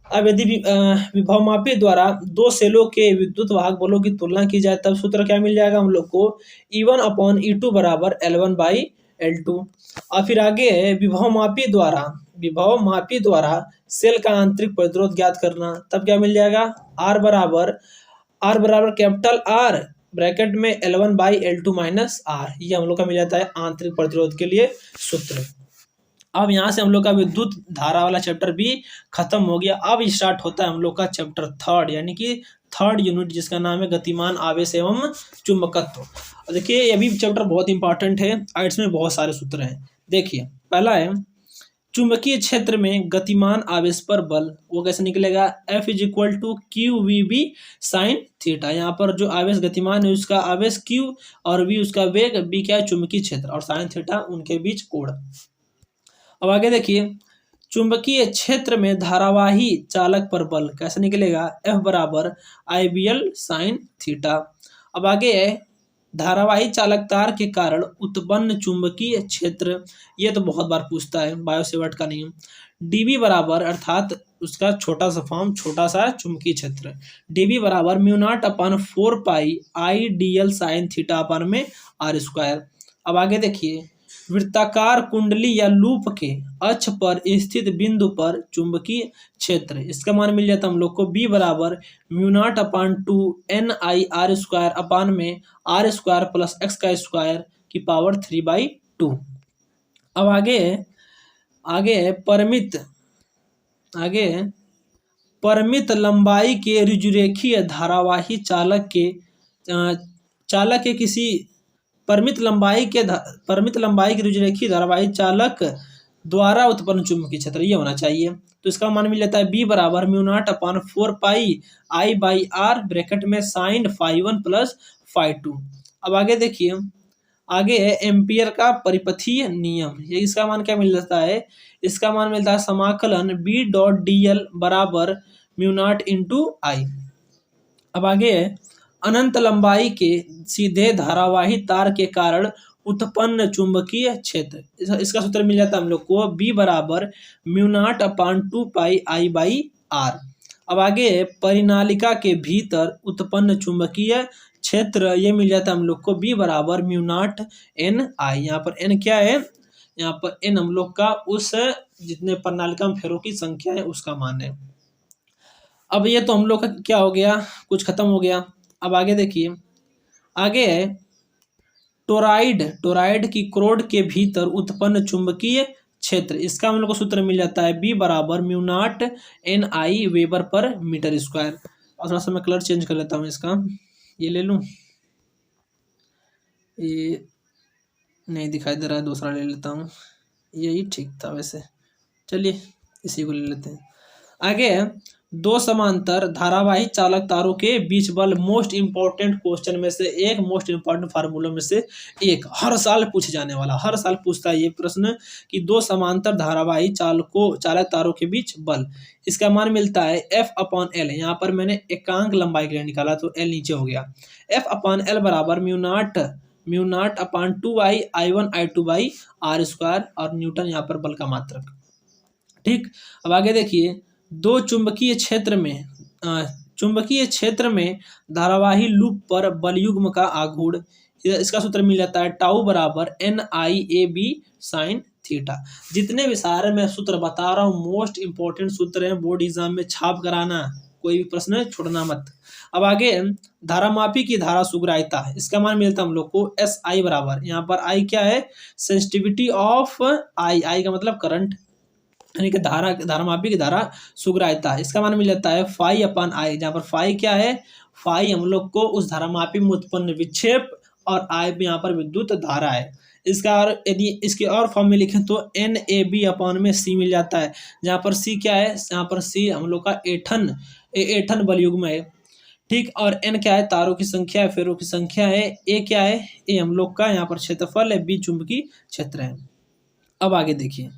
अब यदि विभवमापी द्वारा दो सेलों के विद्युत वाहक बलों की तुलना की जाए तब सूत्र क्या मिल जाएगा हम लोग को, E1 अपॉन E2 बराबर L1/L2। और फिर आगे है विभवमापी द्वारा सेल का आंतरिक प्रतिरोध ज्ञात करना, तब क्या मिल जाएगा, R बराबर कैपिटल R ब्रैकेट में L1/L2 माइनस R, ये हम लोग का मिल जाता है आंतरिक प्रतिरोध के लिए सूत्र। अब यहाँ से हम लोग का विद्युत धारा वाला चैप्टर भी खत्म हो गया। अब स्टार्ट होता है हम लोग का चैप्टर 3 यानी कि 3rd यूनिट, जिसका नाम है गतिमान आवेश एवं चुंबकत्व। देखिए ये भी चैप्टर बहुत इंपॉर्टेंट है और इसमें बहुत सारे सूत्र हैं। देखिए पहला है चुंबकीय क्षेत्र में गतिमान आवेश पर बल, वो कैसे निकलेगा, F is equal to QVB sine theta. यहाँ पर जो आवेश गतिमान है उसका आवेश Q और V उसका वेग, B क्या है चुंबकीय क्षेत्र, और साइन थीटा उनके बीच कोण। अब आगे देखिए चुंबकीय क्षेत्र में धारावाही चालक पर बल कैसे निकलेगा, F बराबर IBL साइन थीटा। अब आगे है धारावाही चालक तार के कारण उत्पन्न चुंबकीय क्षेत्र, ये तो बहुत बार पूछता है, बायोसेवर्ट का नियम। DB बराबर अर्थात उसका छोटा सा फॉर्म, छोटा सा चुंबकीय क्षेत्र, DB बराबर म्यू0 अपन 4 पाई IDL साइन थीटा अपन में R स्क्वायर। अब आगे देखिए वृत्ताकार कुंडली या लूप के अक्ष पर स्थित बिंदु पर चुंबकीय क्षेत्र, इसका मान मिल जाता है हम लोग को B बराबर म्यू0 अपान 2 NI R स्क्वायर अपान में R स्क्वायर प्लस x का स्क्वायर की पावर 3/2। अब आगे है परिमित, आगे परिमित लंबाई के रुजुरेखीय धारावाही चालक के किसी परिमित लंबाई के रुजुरेखीय धारावाही चालक द्वारा उत्पन्न चुंबकीय क्षेत्र ये होना चाहिए। तो इसका मान मिल जाता है B बराबर mu naught upon 4 pi I by R bracket में साइन φ1 प्लस φ2। अब आगे देखिए, आगे है एम्पियर का परिपथीय नियम। ये इसका मान क्या मिल जाता है? इसका मान मिलता है समाकलन B डॉट DL बराबर म्यू नॉट इंटू आई। अब आगे है अनंत लंबाई के सीधे धारावाही तार के कारण उत्पन्न चुंबकीय क्षेत्र। इसका सूत्र मिल जाता है हम लोग को B बराबर mu naught upon 2 pi I by R. अब आगे है परिनालिका के भीतर उत्पन्न चुंबकीय क्षेत्र, ये मिल जाता है हम लोग को B बराबर म्यू नॉट एन आई। यहाँ पर n क्या है? यहाँ पर n हम लोग का उस जितने परिनालिका में फेरों की संख्या है उसका मान है। अब ये तो हम लोग का क्या हो गया, कुछ खत्म हो गया। अब आगे देखिए, आगे है टोराइड की क्रोड के भीतर उत्पन्न चुंबकीय क्षेत्र। इसका हम लोग को सूत्र मिल जाता है B बराबर mu naught N I weber per metre square. और थोड़ा सा मैं कलर चेंज कर लेता हूँ इसका, ये ले लूँ, ये नहीं दिखाई दे रहा है, दूसरा ले लेता हूँ, यही ठीक था वैसे, चलिए इसी को ले लेते हैं। आगे दो समांतर धारावाही चालक तारों के बीच बल मोस्ट इंपॉर्टेंट क्वेश्चन में से एक, मोस्ट इंपॉर्टेंट फार्मूलों में से एक, हर साल पूछे जाने वाला, हर साल पूछता है ये प्रश्न कि दो समांतर धारावाही चालक तारों के बीच बल। इसका मान मिलता है F अपॉन एल। यहाँ पर मैंने एकांक लंबाई के लिए निकाला तो L नीचे हो गया। F अपॉन एल बराबर mu naught upon 2I I1 I2 by R square, और न्यूटन यहाँ पर बल का मात्रक। ठीक, अब आगे देखिए, दो चुंबकीय क्षेत्र में धारावाही लूप पर बलयुग्म का आघूर्ण। इसका सूत्र मिल जाता है टाउ बराबर NIAB साइन थीटा। जितने भी सारे मैं सूत्र बता रहा हूँ मोस्ट इंपॉर्टेंट सूत्र हैं, बोर्ड एग्जाम में छाप कराना, कोई भी प्रश्न छोड़ना मत। अब आगे धारामापी की धारा सुग्राह्यता, इसका मान मिलता है हम लोग को SI बराबर, यहाँ पर I क्या है? सेंसिटिविटी ऑफ I का मतलब करंट, यानी कि धारामापी की धारा सुग्राह्यता। इसका मान मिल जाता है फाई अपॉन आई, जहाँ पर फाई क्या है? फाई हम लोग को उस धारामापी में उत्पन्न विक्षेप और आई यहाँ पर विद्युत धारा है। इसका और यदि इसके और फॉर्म में लिखें तो NAB अपॉन में C मिल जाता है, जहाँ पर C क्या है? यहाँ पर C हम लोग का एठन बलयुग्म है। ठीक, और N क्या है? तारों की संख्या है, फेरों की संख्या है। A क्या है? A हम लोग का यहाँ पर क्षेत्रफल है, B चुंबकीय क्षेत्र है। अब आगे देखिए,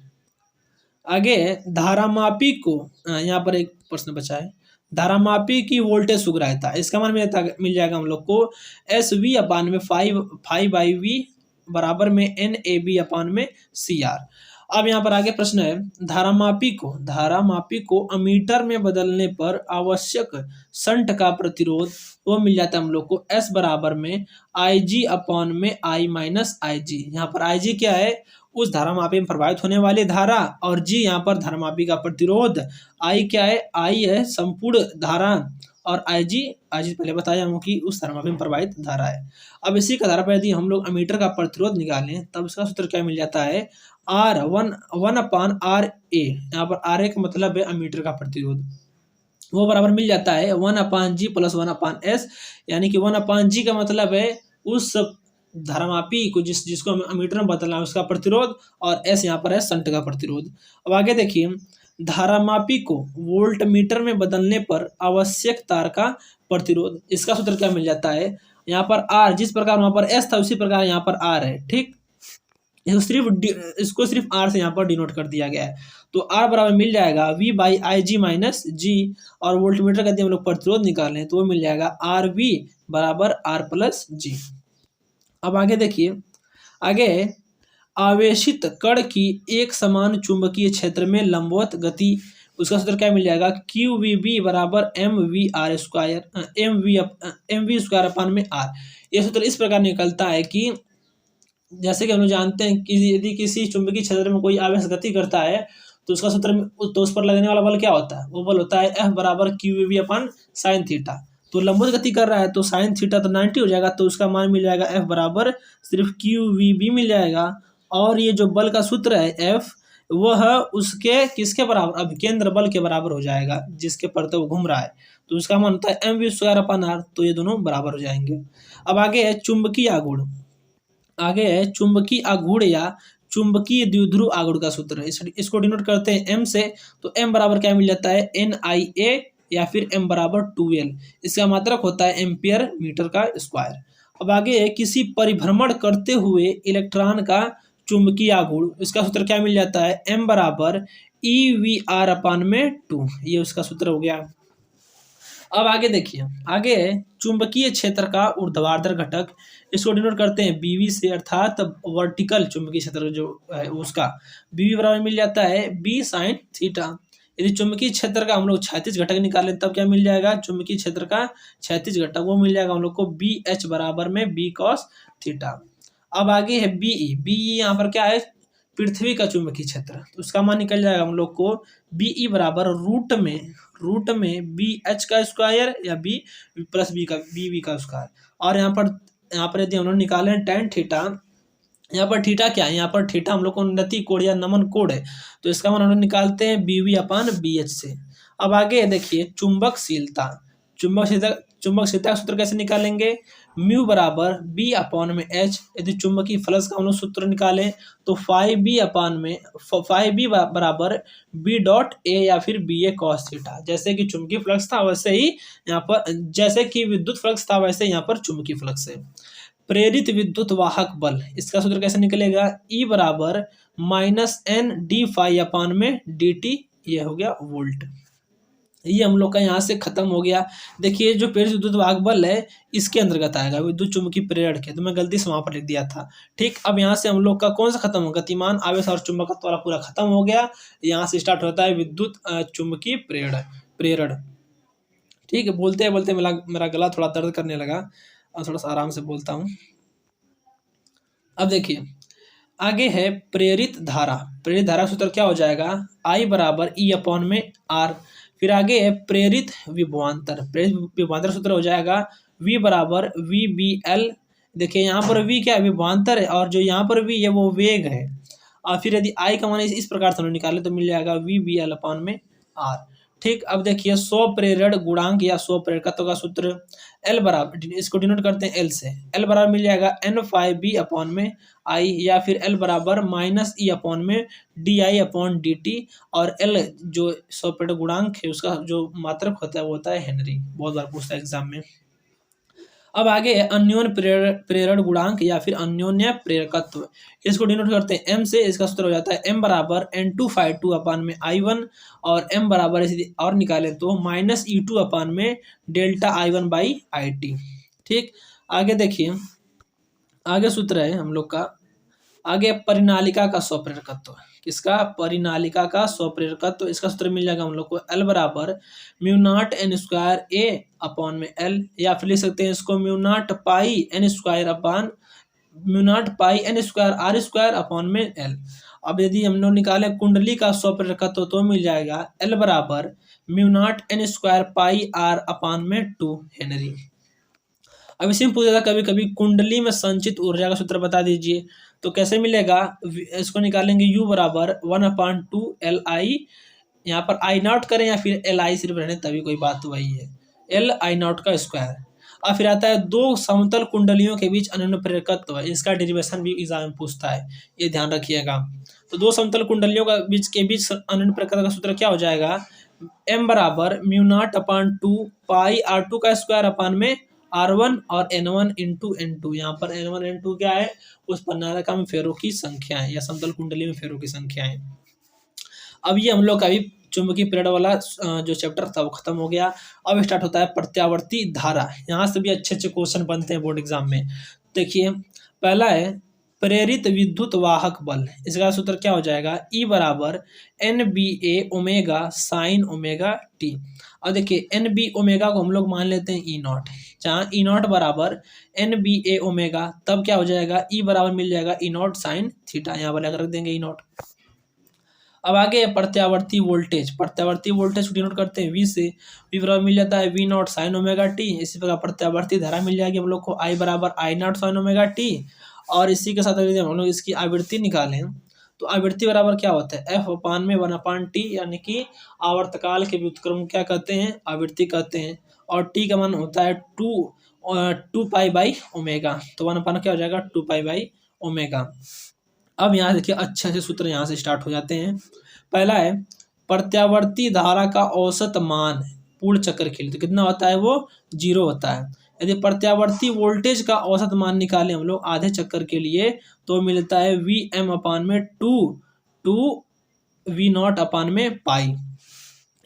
आगे धारामापी को, यहाँ पर एक प्रश्न बचा है, धारामापी की वोल्टेज सुग्राह्यता। इसका मान मिल जाएगा हम लोग को SV अपान में 5 बाई V बराबर में NAB अपान में CR। अब यहाँ पर आगे प्रश्न है, धारामापी को अमीटर में बदलने पर आवश्यक शंट का प्रतिरोध वो मिल जाता है हम लोग को S बराबर में IG अपान में I माइनस IG। यहाँ पर IG क्या है? उस धारामापी में प्रभावित होने वाली धारा, और G यहाँ पर धारामापी का प्रतिरोध। I क्या है? I है संपूर्ण धारा, और IG पहले बताया हूँ कि उस धारामापी में प्रभावित धारा है। अब इसी का धारा पर यदि हम लोग अमीटर का प्रतिरोध निकालें तब इसका सूत्र क्या मिल जाता है? R1 अपान RA। यहाँ पर RA का मतलब है अमीटर का प्रतिरोध, वो बराबर मिल जाता है 1 अपान G प्लस 1 अपान S, यानी कि 1 अपान G का मतलब है उस धारामापी को जिसको हम अमीटर में बदलना है उसका प्रतिरोध, और S यहाँ पर है शंट का प्रतिरोध। अब आगे देखिए, धारामापी को वोल्ट मीटर में बदलने पर आवश्यक तार का प्रतिरोध। इसका सूत्र क्या मिल जाता है? यहाँ पर R, जिस प्रकार वहां पर S था उसी प्रकार यहाँ पर R है। ठीक, इसको सिर्फ R से यहाँ पर डिनोट कर दिया गया है। तो R बराबर मिल जाएगा V by IG minus G, और वोल्टमीटर का यदि हम लोग प्रतिरोध निकालें तो वो मिल जाएगा RV बराबर R प्लस G। अब आगे देखिए, आगे आवेशित कण की एक समान चुंबकीय क्षेत्र में लंबवत गति, उसका सूत्र क्या मिल जाएगा? QVB बराबर MV स्क्वायर अपान में R। ये सूत्र इस प्रकार निकलता है कि जैसे कि हम लोग जानते हैं कि यदि किसी चुंबकीय क्षेत्र में कोई आवेश गति करता है तो उसका सूत्र, तो उस पर लगने वाला बल क्या होता है? वो बल होता है F बराबर QVB अपान साइन थीटा। तो लंबवत गति कर रहा है तो साइन थीटा तो 90 हो जाएगा, तो उसका मान मिल जाएगा F बराबर सिर्फ QVB मिल जाएगा। और ये जो बल का सूत्र है F, वह उसके किसके बराबर, अभिकेंद्र बल के बराबर हो जाएगा जिसके पर वो घूम रहा है। तो उसका मान होता है mv²/r, तो ये दोनों बराबर हो जाएंगे। अब आगे है चुंबकीय आघूर्ण। आगे है चुंबकीय आघूर्ण या चुंबकीय द्विध्रुव आघूर्ण का सूत्र। इसको डिनोट करते हैं m से। तो m बराबर क्या मिल जाता है, NIA या फिर m बराबर 2L। इसका मात्रक होता है एम्पियर मीटर का स्क्वायर। अब आगे है किसी परिभ्रमण करते हुए इलेक्ट्रॉन का चुंबकीय आघूर्ण। इसका सूत्र क्या मिल जाता है, m बराबर EVR/2। ये उसका सूत्र हो गया। अब आगे देखिए, आगे चुंबकीय क्षेत्र का ऊर्ध्वाधर घटक। इसको डिनोट करते हैं बीवी से, अर्थात वर्टिकल चुंबकीय क्षेत्र जो है उसका बीवी बराबर मिल जाता है बी साइन थीटा। यदि चुंबकीय क्षेत्र का हम लोग क्षैतिज घटक निकालें तब क्या मिल जाएगा, चुंबकीय क्षेत्र का क्षैतिज घटक वो मिल जाएगा हम लोग को बी एच बराबर में बी कॉस थीटा। अब आगे है बीई। बीई यहाँ पर क्या है, पृथ्वी का चुंबकीय क्षेत्र। तो उसका मान निकल जाएगा हम लोग को बीई बराबर रूट में बी एच का स्क्वायर या बी प्लस बी का बी का स्क्वायर। और यहाँ पर यदि हम लोग निकालें tan थीटा, यहाँ पर थीटा क्या है, यहाँ पर थीटा हम लोग को उन्नति कोण या नमन कोण है। तो इसका मान हम लोग निकालते हैं BV/BH से। अब आगे देखिए चुंबकशीलता। चुंबकशीलता का सूत्र कैसे निकालेंगे, म्यू बराबर B/H। यदि चुंबकीय फ्लक्स का हम लोग सूत्र निकालें तो फाइव बी बराबर B.A या फिर BA cos थीटा। जैसे कि चुंबकीय फ्लक्स था वैसे ही यहाँ पर, जैसे कि विद्युत फ्लक्स था वैसे यहाँ पर चुंबकीय फ्लक्स है। प्रेरित विद्युत वाहक बल। इसका सूत्र कैसे निकलेगा, E बराबर -NdΦ/dt। ये हो गया वोल्ट। ये हम लोग का यहाँ से खत्म हो गया। देखिए जो प्रेरित विद्युत वाहक बल है इसके अंतर्गत आएगा विद्युत चुंबकीय प्रेरण के, तो मैं गलती से वहां पर लिख दिया था। ठीक, अब यहाँ से हम लोग का कौन सा खत्म होगा, गतिमान आवेश और चुंबकत्व वाला पूरा खत्म हो गया। यहाँ से स्टार्ट होता है विद्युत चुंबकीय प्रेरण। ठीक है, बोलते बोलते मेरा गला थोड़ा दर्द करने लगा और थोड़ा सा आराम से बोलता हूँ। अब देखिए आगे है प्रेरित धारा। प्रेरित धारा का सूत्र क्या हो जाएगा, I बराबर E/R। फिर आगे है प्रेरित विभवांतर। प्रेरित विभवांतर सूत्र हो जाएगा V बराबर VBL। देखिए यहाँ पर V क्या है, विभवांतर है, और जो यहाँ पर V है वो वेग है। और फिर यदि I का मान इस प्रकार से हम निकाले तो मिल जाएगा VBL/R। ठीक, अब देखिए स्व प्रेरण गुणांक या स्व प्रेरकत्व का सूत्र L बराबर, इसको डिनोट करते हैं L से। L बराबर मिल जाएगा N∅B/I या फिर L बराबर -E/DI/dt। और L जो स्व प्रेरण गुणांक है उसका जो मात्रक होता है वो होता है हेनरी। बहुत बार पूछता है एग्जाम में। अब आगे है अन्योन्य प्रेरण गुणांक या फिर अन्योन्य प्रेरकत्व। इसको डिनोट करते हैं m से। इसका सूत्र हो जाता है m बराबर N2∅2/I1 और m बराबर और निकालें तो -E2/ΔI1/IT। ठीक, आगे देखिए, आगे सूत्र है हम लोग का, आगे परिनालिका का स्वप्रेरकत्व। किसका, परिनालिका का स्वप्रेरकत्व। इसका सूत्र मिल जाएगा हम लोग को L बराबर μ0n²A/L या फिर लिख सकते हैं इसको μ0πn²R²L। अब यदि हम लोग निकालें कुंडली का स्वप्रेरकत्व तो मिल जाएगा L बराबर μ0n²πR/2 हेनरी। अब इसी में पूछा था कभी कभी कुंडली में संचित ऊर्जा का सूत्र बता दीजिए, तो कैसे मिलेगा, इसको निकालेंगे U बराबर 1/2LI। यहाँ पर I0 करें या फिर LI सिर्फ रहने तभी कोई बात वही है, LI0 का स्क्वायर। और फिर आता है दो समतल कुंडलियों के बीच अन्योन्य प्रेरकत्व है। इसका डेरिवेशन भी एग्जाम में पूछता है, ये ध्यान रखिएगा। तो दो समतल कुंडलियों का बीच अन्योन्य प्रेरकत्व का सूत्र क्या हो जाएगा, M बराबर μ0/2πR2 का स्क्वायर R1 और N1 इंटू N2। यहाँ पर N1 N2 क्या है, उस प्रणालिका में फेरों की संख्या है या समतल कुंडली में फेरों की संख्या है। अब ये हम लोग का भी चुंबकीय प्रेरण वाला जो चैप्टर था वो खत्म हो गया। अब स्टार्ट होता है प्रत्यावर्ती धारा। यहाँ से भी अच्छे अच्छे क्वेश्चन बनते हैं बोर्ड एग्जाम में। देखिए पहला है प्रेरित विद्युत वाहक बल। इसका सूत्र क्या हो जाएगा, E बराबर NBA sin ωt। और देखिए NB को हम लोग मान लेते हैं E0, जहाँ E0 बराबर NBA तब क्या हो जाएगा, E बराबर मिल जाएगा E0 sin थीटा। यहाँ पर लगा रख देंगे E0। अब आगे प्रत्यावर्ती वोल्टेज। प्रत्यावर्ती वोल्टेज को डिनोट करते हैं V से। V बराबर मिल जाता है V0 sin ωt। इसी प्रकार प्रत्यावर्ती धारा मिल जाएगी हम लोग को I बराबर I0 sin ωt। और इसी के साथ यदि हम लोग इसकी आवृत्ति निकालें तो आवृत्ति बराबर क्या होता है, एफ अपान में 1/t, यानी कि आवर्तकाल के व्युत्क्रम क्या कहते हैं, आवृत्ति कहते हैं। और टी का मान होता है 2 पाई बाई ओमेगा, तो 1/, क्या हो जाएगा 2 पाई बाई ओमेगा। अब यहाँ देखिए अच्छे से सूत्र यहाँ से स्टार्ट हो जाते हैं। पहला है प्रत्यावर्ती धारा का औसत मान पूर्ण चक्र के लिए, तो कितना होता है वो 0 होता है। यदि प्रत्यावर्ती वोल्टेज का औसत मान निकालें हम लोग आधे चक्कर के लिए, तो मिलता है Vm अपान में 2 V0 अपान में पाई।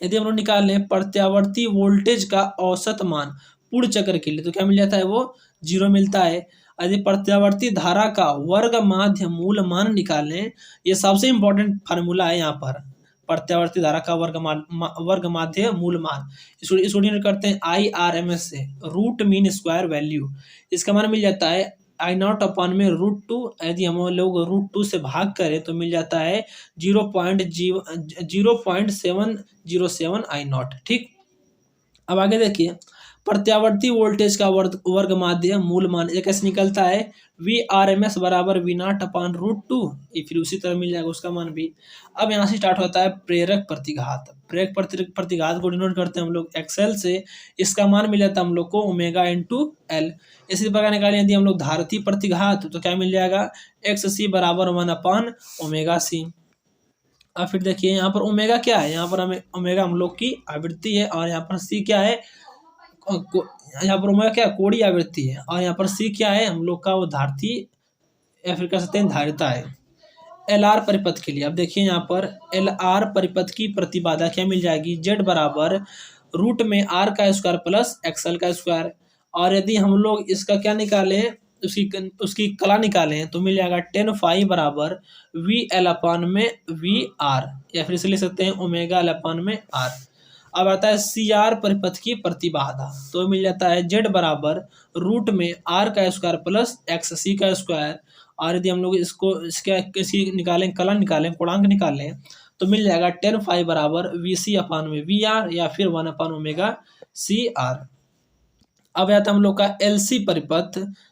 यदि हम लोग निकाल लें प्रत्यावर्ती वोल्टेज का औसत मान पूर्ण चक्र के लिए, तो क्या मिल जाता है वो 0 मिलता है। यदि प्रत्यावर्ती धारा का वर्ग माध्य मूल मान निकालें, ये सबसे इंपॉर्टेंट फार्मूला है यहाँ पर, प्रत्यावर्ती धारा का वर्ग माध्य मूल मान। इसको डिनोट करते हैं IRMS से, रूट मीन स्क्वायर वैल्यू। इसका मान मिल जाता है I0 अपान में √2। यदि हम लोग √2 से भाग करें तो मिल जाता है 0.0707 I0। ठीक, अब आगे देखिए प्रत्यावर्ती वोल्टेज का वर्ग माध्य मूल मान ये कैसे निकलता है, VRMS बराबर V0 अपान √2, फिर उसी तरह मिल जाएगा उसका मान भी। अब यहाँ से स्टार्ट होता है प्रेरक प्रतिघात। प्रेरक प्रतिघात को डिनोट करते हैं हम लोग XL से, इसका मान मिल जाता है हम लोग को ओमेगा इंटू L। इसी प्रकार निकालें यदि हम लोग धारती प्रतिघात, तो क्या मिल जाएगा XC बराबर 1/ओमेगा C। अब फिर देखिए यहाँ पर ओमेगा क्या है, यहाँ पर हमें ओमेगा हम लोग की आवृत्ति है, और यहाँ पर सी क्या है, यहाँ पर ओमेगा क्या कोणीय आवृत्ति है, और यहाँ पर सी क्या है हम लोग का वो धारती या फिर कह सकते हैं धारिता है। LR परिपथ के लिए अब देखिए यहाँ पर LR परिपथ की प्रतिबाधा क्या मिल जाएगी, Z बराबर रूट में R का स्क्वायर प्लस XL का स्क्वायर। और यदि हम लोग इसका क्या निकालें, उसकी कला निकालें, तो मिल जाएगा 10 फाई बराबर VL अपान में VR, या फिर इसे लिख सकते हैं ओमेगा L अपान में R। अब आता है CR परिपथ की प्रतिबाधा, तो मिल जाता है Z बराबर रूट में R का स्क्वायर प्लस XC का स्क्वायर। और यदि हम लोग इसकी निकालें, कलन निकालें, पूर्णांक निकालें, तो मिल जाएगा 10 फाई बराबर VC अपान में VR, या फिर 1/ओमेगा CR। अब आता है हम लोग का LC परिपथ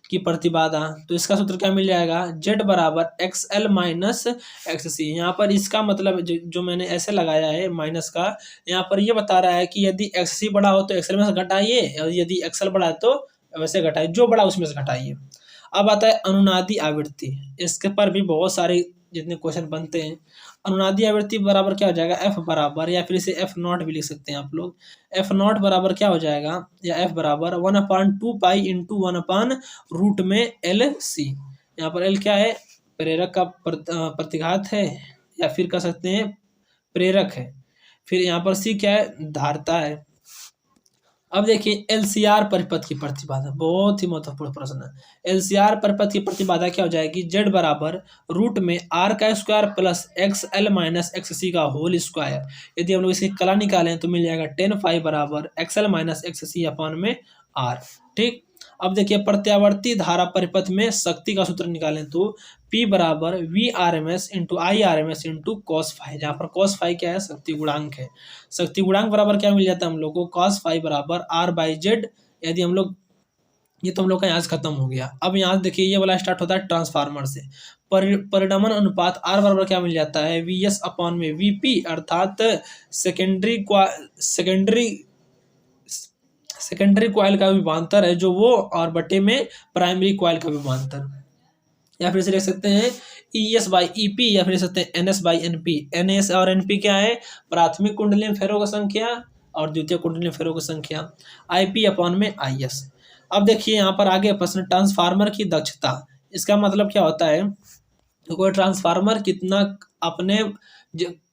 की प्रतिबाधा, तो इसका सूत्र क्या मिल जाएगा, Z बराबर XL माइनस XC। यहाँ पर इसका मतलब जो मैंने ऐसे लगाया है माइनस का, यहाँ पर ये बता रहा है कि यदि XC बड़ा हो तो XL में से घटाइए, और यदि XL बड़ा है तो वैसे घटाइए, जो बड़ा उसमें से घटाइए। अब आता है अनुनादी आवृत्ति, इसके पर भी बहुत सारे जितने क्वेश्चन बनते हैं। अनुनादी आवृत्ति बराबर क्या हो जाएगा, F बराबर, या फिर इसे F0 भी लिख सकते हैं आप लोग। F0 बराबर क्या हो जाएगा, या F बराबर 1/2 पाई इंटू 1/रूट में LC। यहाँ पर L क्या है, प्रेरक का प्रतिघात है, या फिर कह सकते हैं प्रेरक है। फिर यहाँ पर C क्या है, धारिता है। अब देखिए LCR परिपथ की प्रतिबाधा, बहुत ही महत्वपूर्ण प्रश्न है। LCR परिपथ की प्रतिबाधा क्या हो जाएगी, Z बराबर रूट में R का square plus XL minus XC का होल स्क्वायर। यदि हम लोग इसकी कला निकालें तो मिल जाएगा 10 फाई बराबर XL माइनस XC अपान में R। ठीक, अब देखिए प्रत्यावर्ती धारा परिपथ में शक्ति का सूत्र निकालें, तो P बराबर VRMS into IRMS into cos phi, जहाँ पर कॉस फाई क्या है, शक्ति गुणांक है। शक्ति गुणांक बराबर क्या मिल जाता है हम लोग को, कॉस फाई बराबर R/Z। यदि हम लोग, ये तो हम लोग का यहाँ से खत्म हो गया। अब यहाँ देखिए ये वाला स्टार्ट होता है ट्रांसफार्मर से। परिणमन अनुपात R बराबर क्या मिल जाता है, VS अपान में VP, अर्थात सेकेंडरी कॉइल का विभवांतर है जो वो, और बटे में प्राइमरी कॉइल का विभवांतर। या फिर इसे लिख सकते हैं ES/EP, या फिर लिख सकते हैं NS/NP। NS और NP क्या है, प्राथमिक कुंडली में फेरों की संख्या और द्वितीय कुंडली में फेरों की संख्या, IP अपान में IS। अब देखिए यहाँ पर आगे प्रश्न, ट्रांसफार्मर की दक्षता, इसका मतलब क्या होता है, तो कोई ट्रांसफार्मर कितना अपने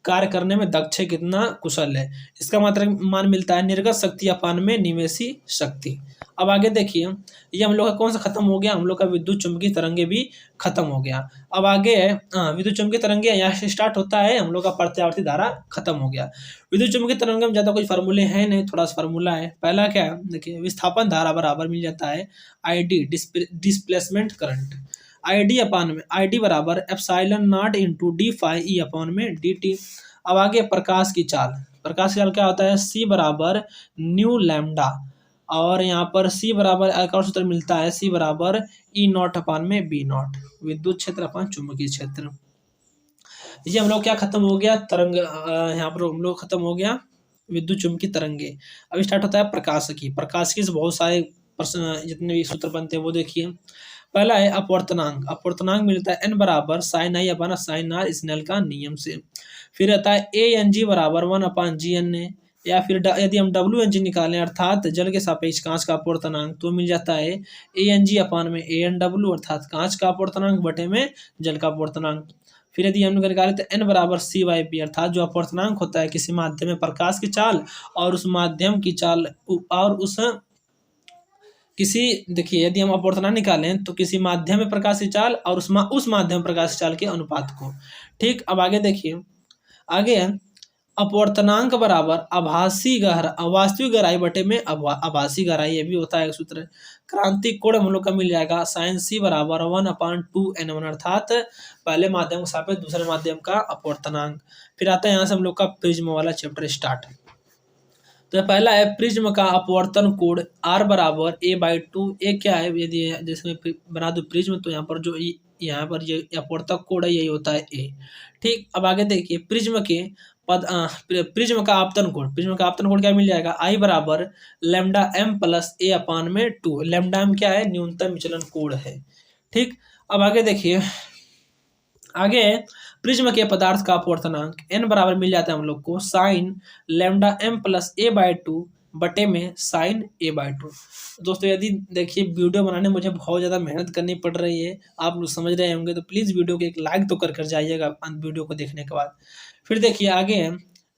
कार्य करने में दक्ष है, कितना कुशल है। इसका मतलब मान मिलता है निर्गत शक्ति अपान में निवेशी शक्ति। अब आगे देखिए ये हम लोग का कौन सा खत्म हो गया, हम लोग का विद्युत चुम्बकीय तरंगे भी खत्म हो गया। अब आगे विद्युत चुम्बकीय तरंगे यहाँ से स्टार्ट होता है, हम लोग का प्रत्यावर्ती धारा खत्म हो गया। विद्युत चुम्बकीय तरंगे में ज्यादा कोई फार्मूले हैं नहीं, थोड़ा सा फार्मूला है। पहला क्या है, देखिए विस्थापन धारा बराबर मिल जाता है ID डिस्प्लेसमेंट करंट, ID अपान में ID बराबर ε0 इंटू D फाई E अपान में DT। अब आगे प्रकाश की चाल, प्रकाश की चाल क्या होता है, C बराबर न्यू लैम्डा, और यहाँ पर C बराबर एक और सूत्र मिलता है, C बराबर E0 अपान में B0, विद्युत क्षेत्र अपान चुंबकीय क्षेत्र। ये हम लोग क्या खत्म हो गया, तरंग, यहाँ पर हम लोग खत्म हो गया विद्युत चुम्बकीय तरंगे। अब स्टार्ट होता है प्रकाशिकी। प्रकाशिकी से बहुत सारे प्रश्न, जितने भी सूत्र बनते हैं वो देखिए। पहला है अपवर्तनांक। अपवर्तनांक मिलता है n बराबर sine i upon sine r Snell का नियम से। फिर आता है ए एन जी बराबर 1/GNA, या फिर यदि हम डब्ल्यू एन जी निकालें अर्थात जल के सापेक्ष कांच का अपवर्तनांक, तो मिल जाता है ए एन जी अपान में ए एन डब्ल्यू अर्थात कांच का अपवर्तनांक बटे में जल का अपवर्तनांक। फिर यदि हम लोग निकालें तो n बराबर सी बाई पी अर्थात जो अपवर्तनांक होता है किसी माध्यम में प्रकाश की चाल और उस माध्यम की चाल और उस किसी, देखिए यदि हम अपवर्तनांक निकालें तो किसी माध्यम में प्रकाश की चाल और उस माध्यम प्रकाश की चाल के अनुपात को। ठीक, अब आगे देखिए, आगे अपवर्तनांक बराबर आभासी गहरा वास्तविक गहराई बटे में आभासी गहराई, ये भी होता है एक सूत्र। क्रांतिक कोण हम लोग का मिल जाएगा साइन सी बराबर 1/2n1 अर्थात पहले माध्यम के सापेक्ष दूसरे माध्यम का अपवर्तनांक। फिर आता है यहाँ से हम लोग का प्रिज्म वाला चैप्टर स्टार्ट। तो पहला है प्रिज्म का अपवर्तन कोण r बराबर a/2। ए क्या है, यदि जैसे मैं बना दूं प्रिज्म तो यहाँ पर जो यहाँ पर ये अपवर्तक कोण है यही होता है a। ठीक, अब आगे देखिए प्रिज्म के प्रिज्म का आपतन कोण। प्रिज्म का आपतन कोण क्या मिल जाएगा, I बराबर लैम्डा m प्लस a अपान में 2। लैम्डा m क्या है, न्यूनतम विचलन कोण है। ठीक, अब आगे देखिए, आगे प्रिज्म के पदार्थ का अपवर्तनांक n बराबर मिल जाता है हम लोग को sign lambda m plus a/2 बटे में साइन a/2। दोस्तों यदि देखिए वीडियो बनाने में मुझे बहुत ज़्यादा मेहनत करनी पड़ रही है, आप लोग समझ रहे होंगे, तो प्लीज़ वीडियो को एक लाइक तो कर जाइएगा वीडियो को देखने के बाद। फिर देखिए आगे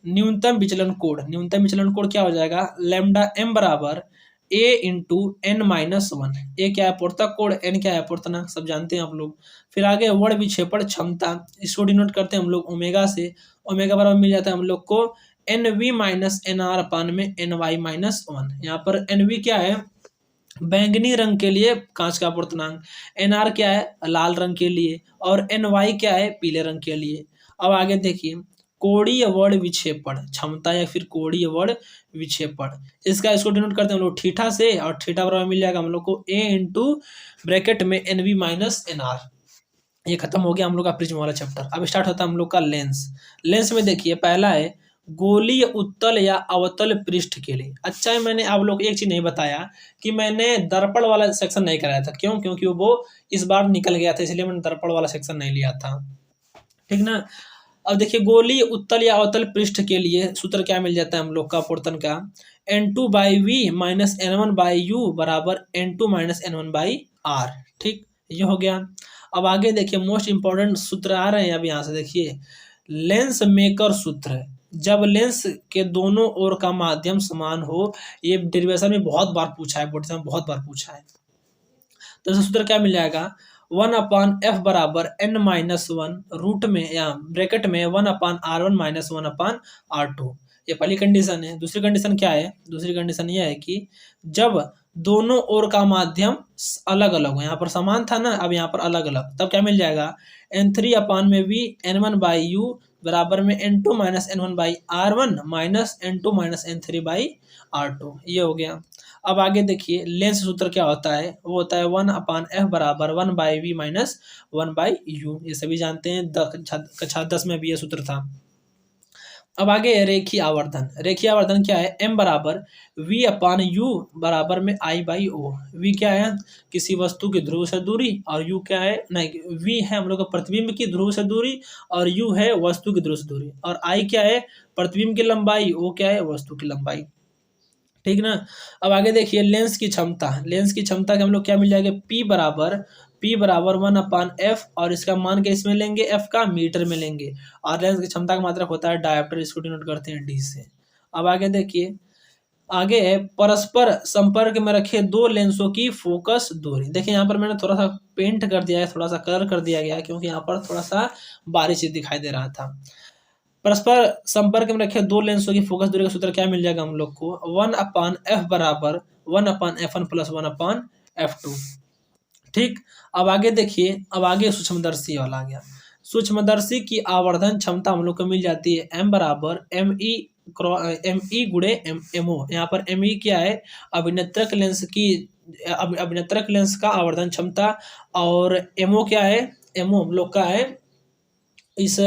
न्यूनतम विचलन कोण। न्यूनतम विचलन कोण क्या हो जाएगा, लैम्डा m बराबर a इंटू n माइनस 1। ए क्या है अपवर्तक कोण, n क्या है अपवर्तनांक, सब जानते हैं आप लोग। फिर आगे वर्ण विक्षेपण क्षमता, इसको डिनोट करते हैं हम लोग ओमेगा से। ओमेगा बराबर मिल जाता है हम लोग को N V minus N R upon में एन वाई माइनस 1। यहाँ पर एन वी क्या है, बैंगनी रंग के लिए कांच का अपवर्तनांक, एन आर क्या है लाल रंग के लिए, और एन वाई क्या है पीले रंग के लिए। अब आगे देखिए कोणीय वर्ण विक्षेपण क्षमता या फिर कोणीय वर्ण विक्षेपण, इसको डिनोट करते हैं हम लोग थीटा से, और थीटा बराबर मिल जाएगा हम लोग को ए इंटू ब्रैकेट में N V minus N R. ये खत्म हो गया हम लोग का प्रिज्म वाला चैप्टर। अब स्टार्ट होता है हम लोग का लेंस। लेंस में देखिए पहला है गोलीय उत्तल या अवतल पृष्ठ के लिए। अच्छा है, मैंने आप लोग एक चीज नहीं बताया कि मैंने दर्पण वाला सेक्शन नहीं कराया था। क्यों, क्योंकि वो इस बार निकल गया था, इसलिए मैंने दर्पण वाला सेक्शन नहीं लिया था। ठीक ना। अब देखिए गोलीय उत्तल या अवतल पृष्ठ के लिए सूत्र क्या मिल जाता है हम लोग का अपवर्तन का, n2/v माइनस n1/u बराबर n2 माइनस n1/r। ठीक, ये हो गया। अब आगे देखिए मोस्ट इंपॉर्टेंट सूत्र आ रहे हैं। अब यहाँ से देखिए लेंस मेकर सूत्र, जब लेंस के दोनों ओर का माध्यम समान हो, ये डेरिवेशन में बहुत बार पूछा है, बोर्ड में बहुत बार पूछा है। तो इसका सूत्र क्या मिल जाएगा, 1/f बराबर n माइनस 1 रूट में या ब्रैकेट में 1/r1 माइनस 1/r2। ये पहली कंडीशन है। दूसरी कंडीशन क्या है, दूसरी कंडीशन ये है कि जब दोनों ओर का माध्यम अलग अलग हो, यहाँ पर समान था ना, अब यहाँ पर अलग अलग, तब क्या मिल जाएगा n3/v n1/u बराबर में n2 minus n1/r1 minus n2 minus n3/r2। ये हो गया। अब आगे देखिए लेंस सूत्र क्या होता है, वो होता है 1/f बराबर 1/v माइनस 1/u। ये सभी जानते हैं, कक्षा 10 में भी ये सूत्र था। अब आगे रेखीय आवर्धन। रेखीय आवर्धन क्या है, m बराबर v अपान u बराबर में I/O। v क्या है, किसी वस्तु की ध्रुव से दूरी, और u क्या है, नहीं v है हम लोग का प्रतिबिंब की ध्रुव से दूरी, और u है वस्तु की ध्रुव से दूरी, और I क्या है प्रतिबिंब की लंबाई, o क्या है वस्तु की लंबाई। ठीक ना। अब आगे देखिए लेंस की क्षमता। लेंस की क्षमता के हम लोग क्या मिल जाएगा, P बराबर 1/f, और इसका मान के इसमें लेंगे f का मीटर में लेंगे, और लेंस की क्षमता का मात्रक होता है डायोप्टर, इसको डिनोट करते हैं d से। अब आगे देखिए, आगे है परस्पर संपर्क में रखे दो लेंसों की फोकस दूरी। देखिए यहाँ पर मैंने थोड़ा सा पेंट कर दिया है, थोड़ा सा कलर कर दिया गया है, क्योंकि यहाँ पर थोड़ा सा बारिश दिखाई दे रहा था। परस्पर संपर्क में रखे दो लेंसों की फोकस दूरी का सूत्र क्या मिल जाएगा हम लोग को, 1/f बराबर 1/f1 प्लस 1/f2। ठीक, अब आगे देखिए, अब आगे सूक्ष्मदर्शी वाला आ गया। सूक्ष्मदर्शी की आवर्धन क्षमता हम लोग को मिल जाती है m बराबर ME गुणे MO। यहाँ पर ME क्या है, अभिनेत्रक लेंस की अभिनेत्रक लेंस का आवर्धन क्षमता, और MO क्या है, MO हम लोग का है इस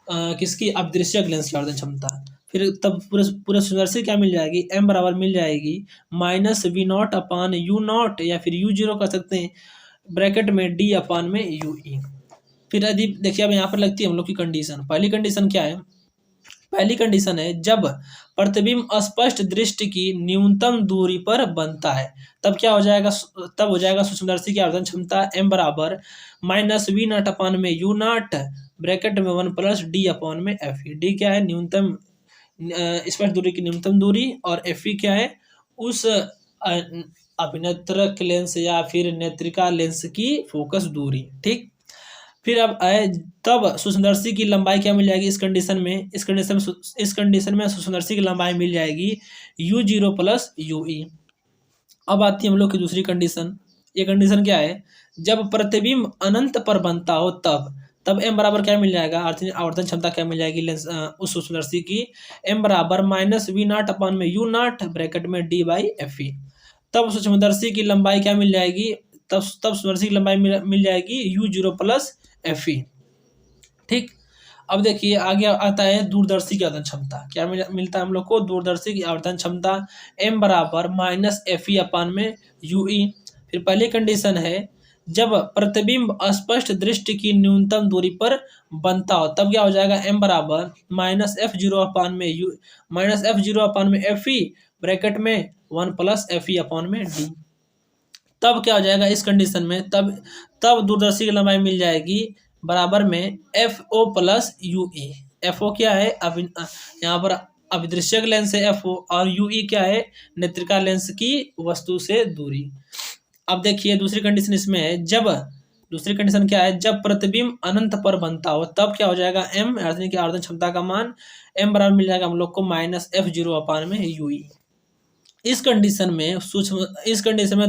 किसकी, अपदृश्यक लेंस की आवर्धन क्षमता। फिर तब पूरे पूरे सूक्ष्मदर्शी क्या मिल जाएगी, m बराबर मिल जाएगी minus V naught upon U naught, या फिर यू जीरो कर सकते हैं, ब्रैकेट में d अपान में यू ई। फिर यदि देखिए अब यहाँ पर लगती है हम लोग की कंडीशन। पहली कंडीशन क्या है, पहली कंडीशन है जब प्रतिबिंब स्पष्ट दृष्टि की न्यूनतम दूरी पर बनता है, तब क्या हो जाएगा, तब हो जाएगा सूक्ष्मदर्शी की आवर्धन क्षमता m बराबर माइनस वी नॉट अपान में यू नॉट, ब्रैकेट में 1 प्लस डी अपान में एफ ई। डी क्या है, न्यूनतम स्पष्ट दूरी की न्यूनतम दूरी, और एफ ई क्या है, उस अभिनेत्रक लेंस या फिर नेत्रिका लेंस की फोकस दूरी। ठीक, फिर अब आए तब सूक्ष्मदर्शी की लंबाई क्या मिल जाएगी इस कंडीशन में, इस कंडीशन में सूक्ष्मदर्शी की लंबाई मिल जाएगी यू जीरो प्लस यू ई। अब आती है हम लोग की दूसरी कंडीशन। ये कंडीशन क्या है, जब प्रतिबिंब अनंत पर बनता हो तब m बराबर क्या मिल जाएगा, आवर्धन क्षमता क्या मिल जाएगी लेंस उस सूक्ष्मदर्शी की, m बराबर माइनस वी नॉट अपान में यू नॉट, ब्रैकेट में d बाई एफ ई। तब सूक्ष्मदर्शी की लंबाई क्या मिल जाएगी, तब सूक्ष्मदर्शी की लंबाई मिल जाएगी you zero plus F E. ठीक, अब देखिए आगे आता है दूरदर्शी की आवर्धन क्षमता। क्या मिलता है हम लोग को, दूरदर्शी की आवर्धन क्षमता m बराबर माइनस एफ ई अपान में यू ई। फिर पहली कंडीशन है जब प्रतिबिंब स्पष्ट दृष्टि की न्यूनतम दूरी पर बनता हो, तब क्या हो जाएगा, m बराबर माइनस एफ जीरो अपान में यू, माइनस एफ जीरो अपान में एफ ई, ब्रैकेट में 1 प्लस एफ ई अपान में डी। तब क्या हो जाएगा इस कंडीशन में, तब दूरदर्शी की लंबाई मिल जाएगी बराबर में F O plus U E. F O क्या है, यहाँ पर अभिदृश्यक लेंस है एफ ओ, और यू ई क्या है, नेत्रिका लेंस की वस्तु से दूरी। अब देखिए दूसरी कंडीशन इसमें है, दूसरी कंडीशन क्या है, जब प्रतिबिंब अनंत पर बनता हो तब क्या हो जाएगा, m यानी कि आवर्धन क्षमता का मान m बराबर मिल जाएगा हम लोग को माइनस एफ जीरो अपान में यू ई। इस कंडीशन में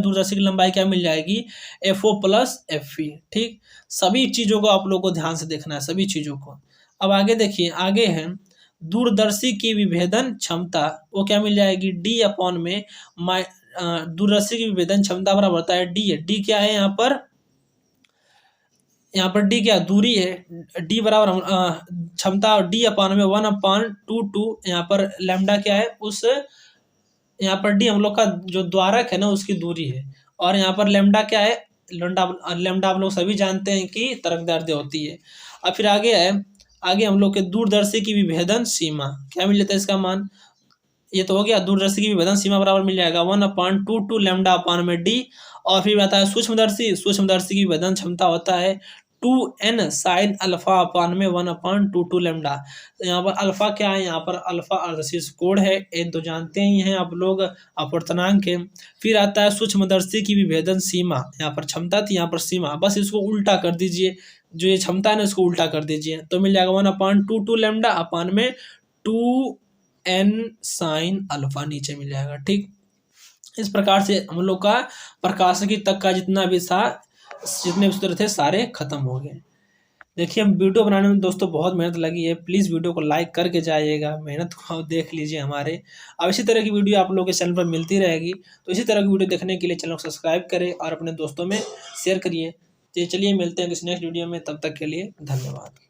दूरदर्शी की लंबाई क्या मिल जाएगी, F O plus F E. ठीक, सभी चीजों को आप लोग को ध्यान से देखना है, सभी चीजों को। अब आगे देखिए, आगे है दूरदर्शी की विभेदन क्षमता, वो क्या मिल जाएगी, डी अपॉन में दूरदर्शी की विभेदन क्षमता बराबर होता है डी है। डी क्या है यहाँ पर डी क्या दूरी है, डी बराबर क्षमता डी अपान में 1/2, यहाँ पर लैम्डा क्या है, उस यहाँ पर डी हम लोग का जो द्वारक है ना उसकी दूरी है, और यहाँ पर लैम्डा क्या है, लैम्डा हम लोग सभी जानते हैं कि तरंगदैर्ध्य होती है। अब फिर आगे है, आगे हम लोग के दूरदर्शी की विभेदन सीमा क्या मिल जाता है इसका मान, ये तो हो गया, दूरदर्शी की विभेदन सीमा बराबर मिल जाएगा 1/2 लैम्डा अपान में डी। और फिर आता है सूक्ष्मदर्शी की विभेदन क्षमता होता है 2n साइन अल्फा अपान में 1/2 लैम्डा। तो यहाँ पर अल्फा क्या है, यहाँ पर अल्फा अर्धशीर्ष कोण है, एन तो जानते ही हैं आप लोग, अपवर्तनांक है। फिर आता है सूक्ष्मदर्शी की विभेदन सीमा, यहाँ पर क्षमता थी, यहाँ पर सीमा, बस इसको उल्टा कर दीजिए, जो ये क्षमता है ना इसको उल्टा कर दीजिए, तो मिल जाएगा 1/2 लैम्डा अपान में 2n साइन अल्फा, नीचे मिल जाएगा। ठीक, इस प्रकार से हम लोग का प्रकाशिकी तक का जितना भी था, जितने भी सूत्र थे सारे खत्म हो गए। देखिए हम वीडियो बनाने में दोस्तों बहुत मेहनत लगी है, प्लीज़ वीडियो को लाइक करके जाइएगा, मेहनत को देख लीजिए हमारे। अब इसी तरह की वीडियो आप लोगों के चैनल पर मिलती रहेगी, तो इसी तरह की वीडियो देखने के लिए चैनल को सब्सक्राइब करें और अपने दोस्तों में शेयर करिए। तो चलिए मिलते हैं किसी नेक्स्ट वीडियो में, तब तक के लिए धन्यवाद।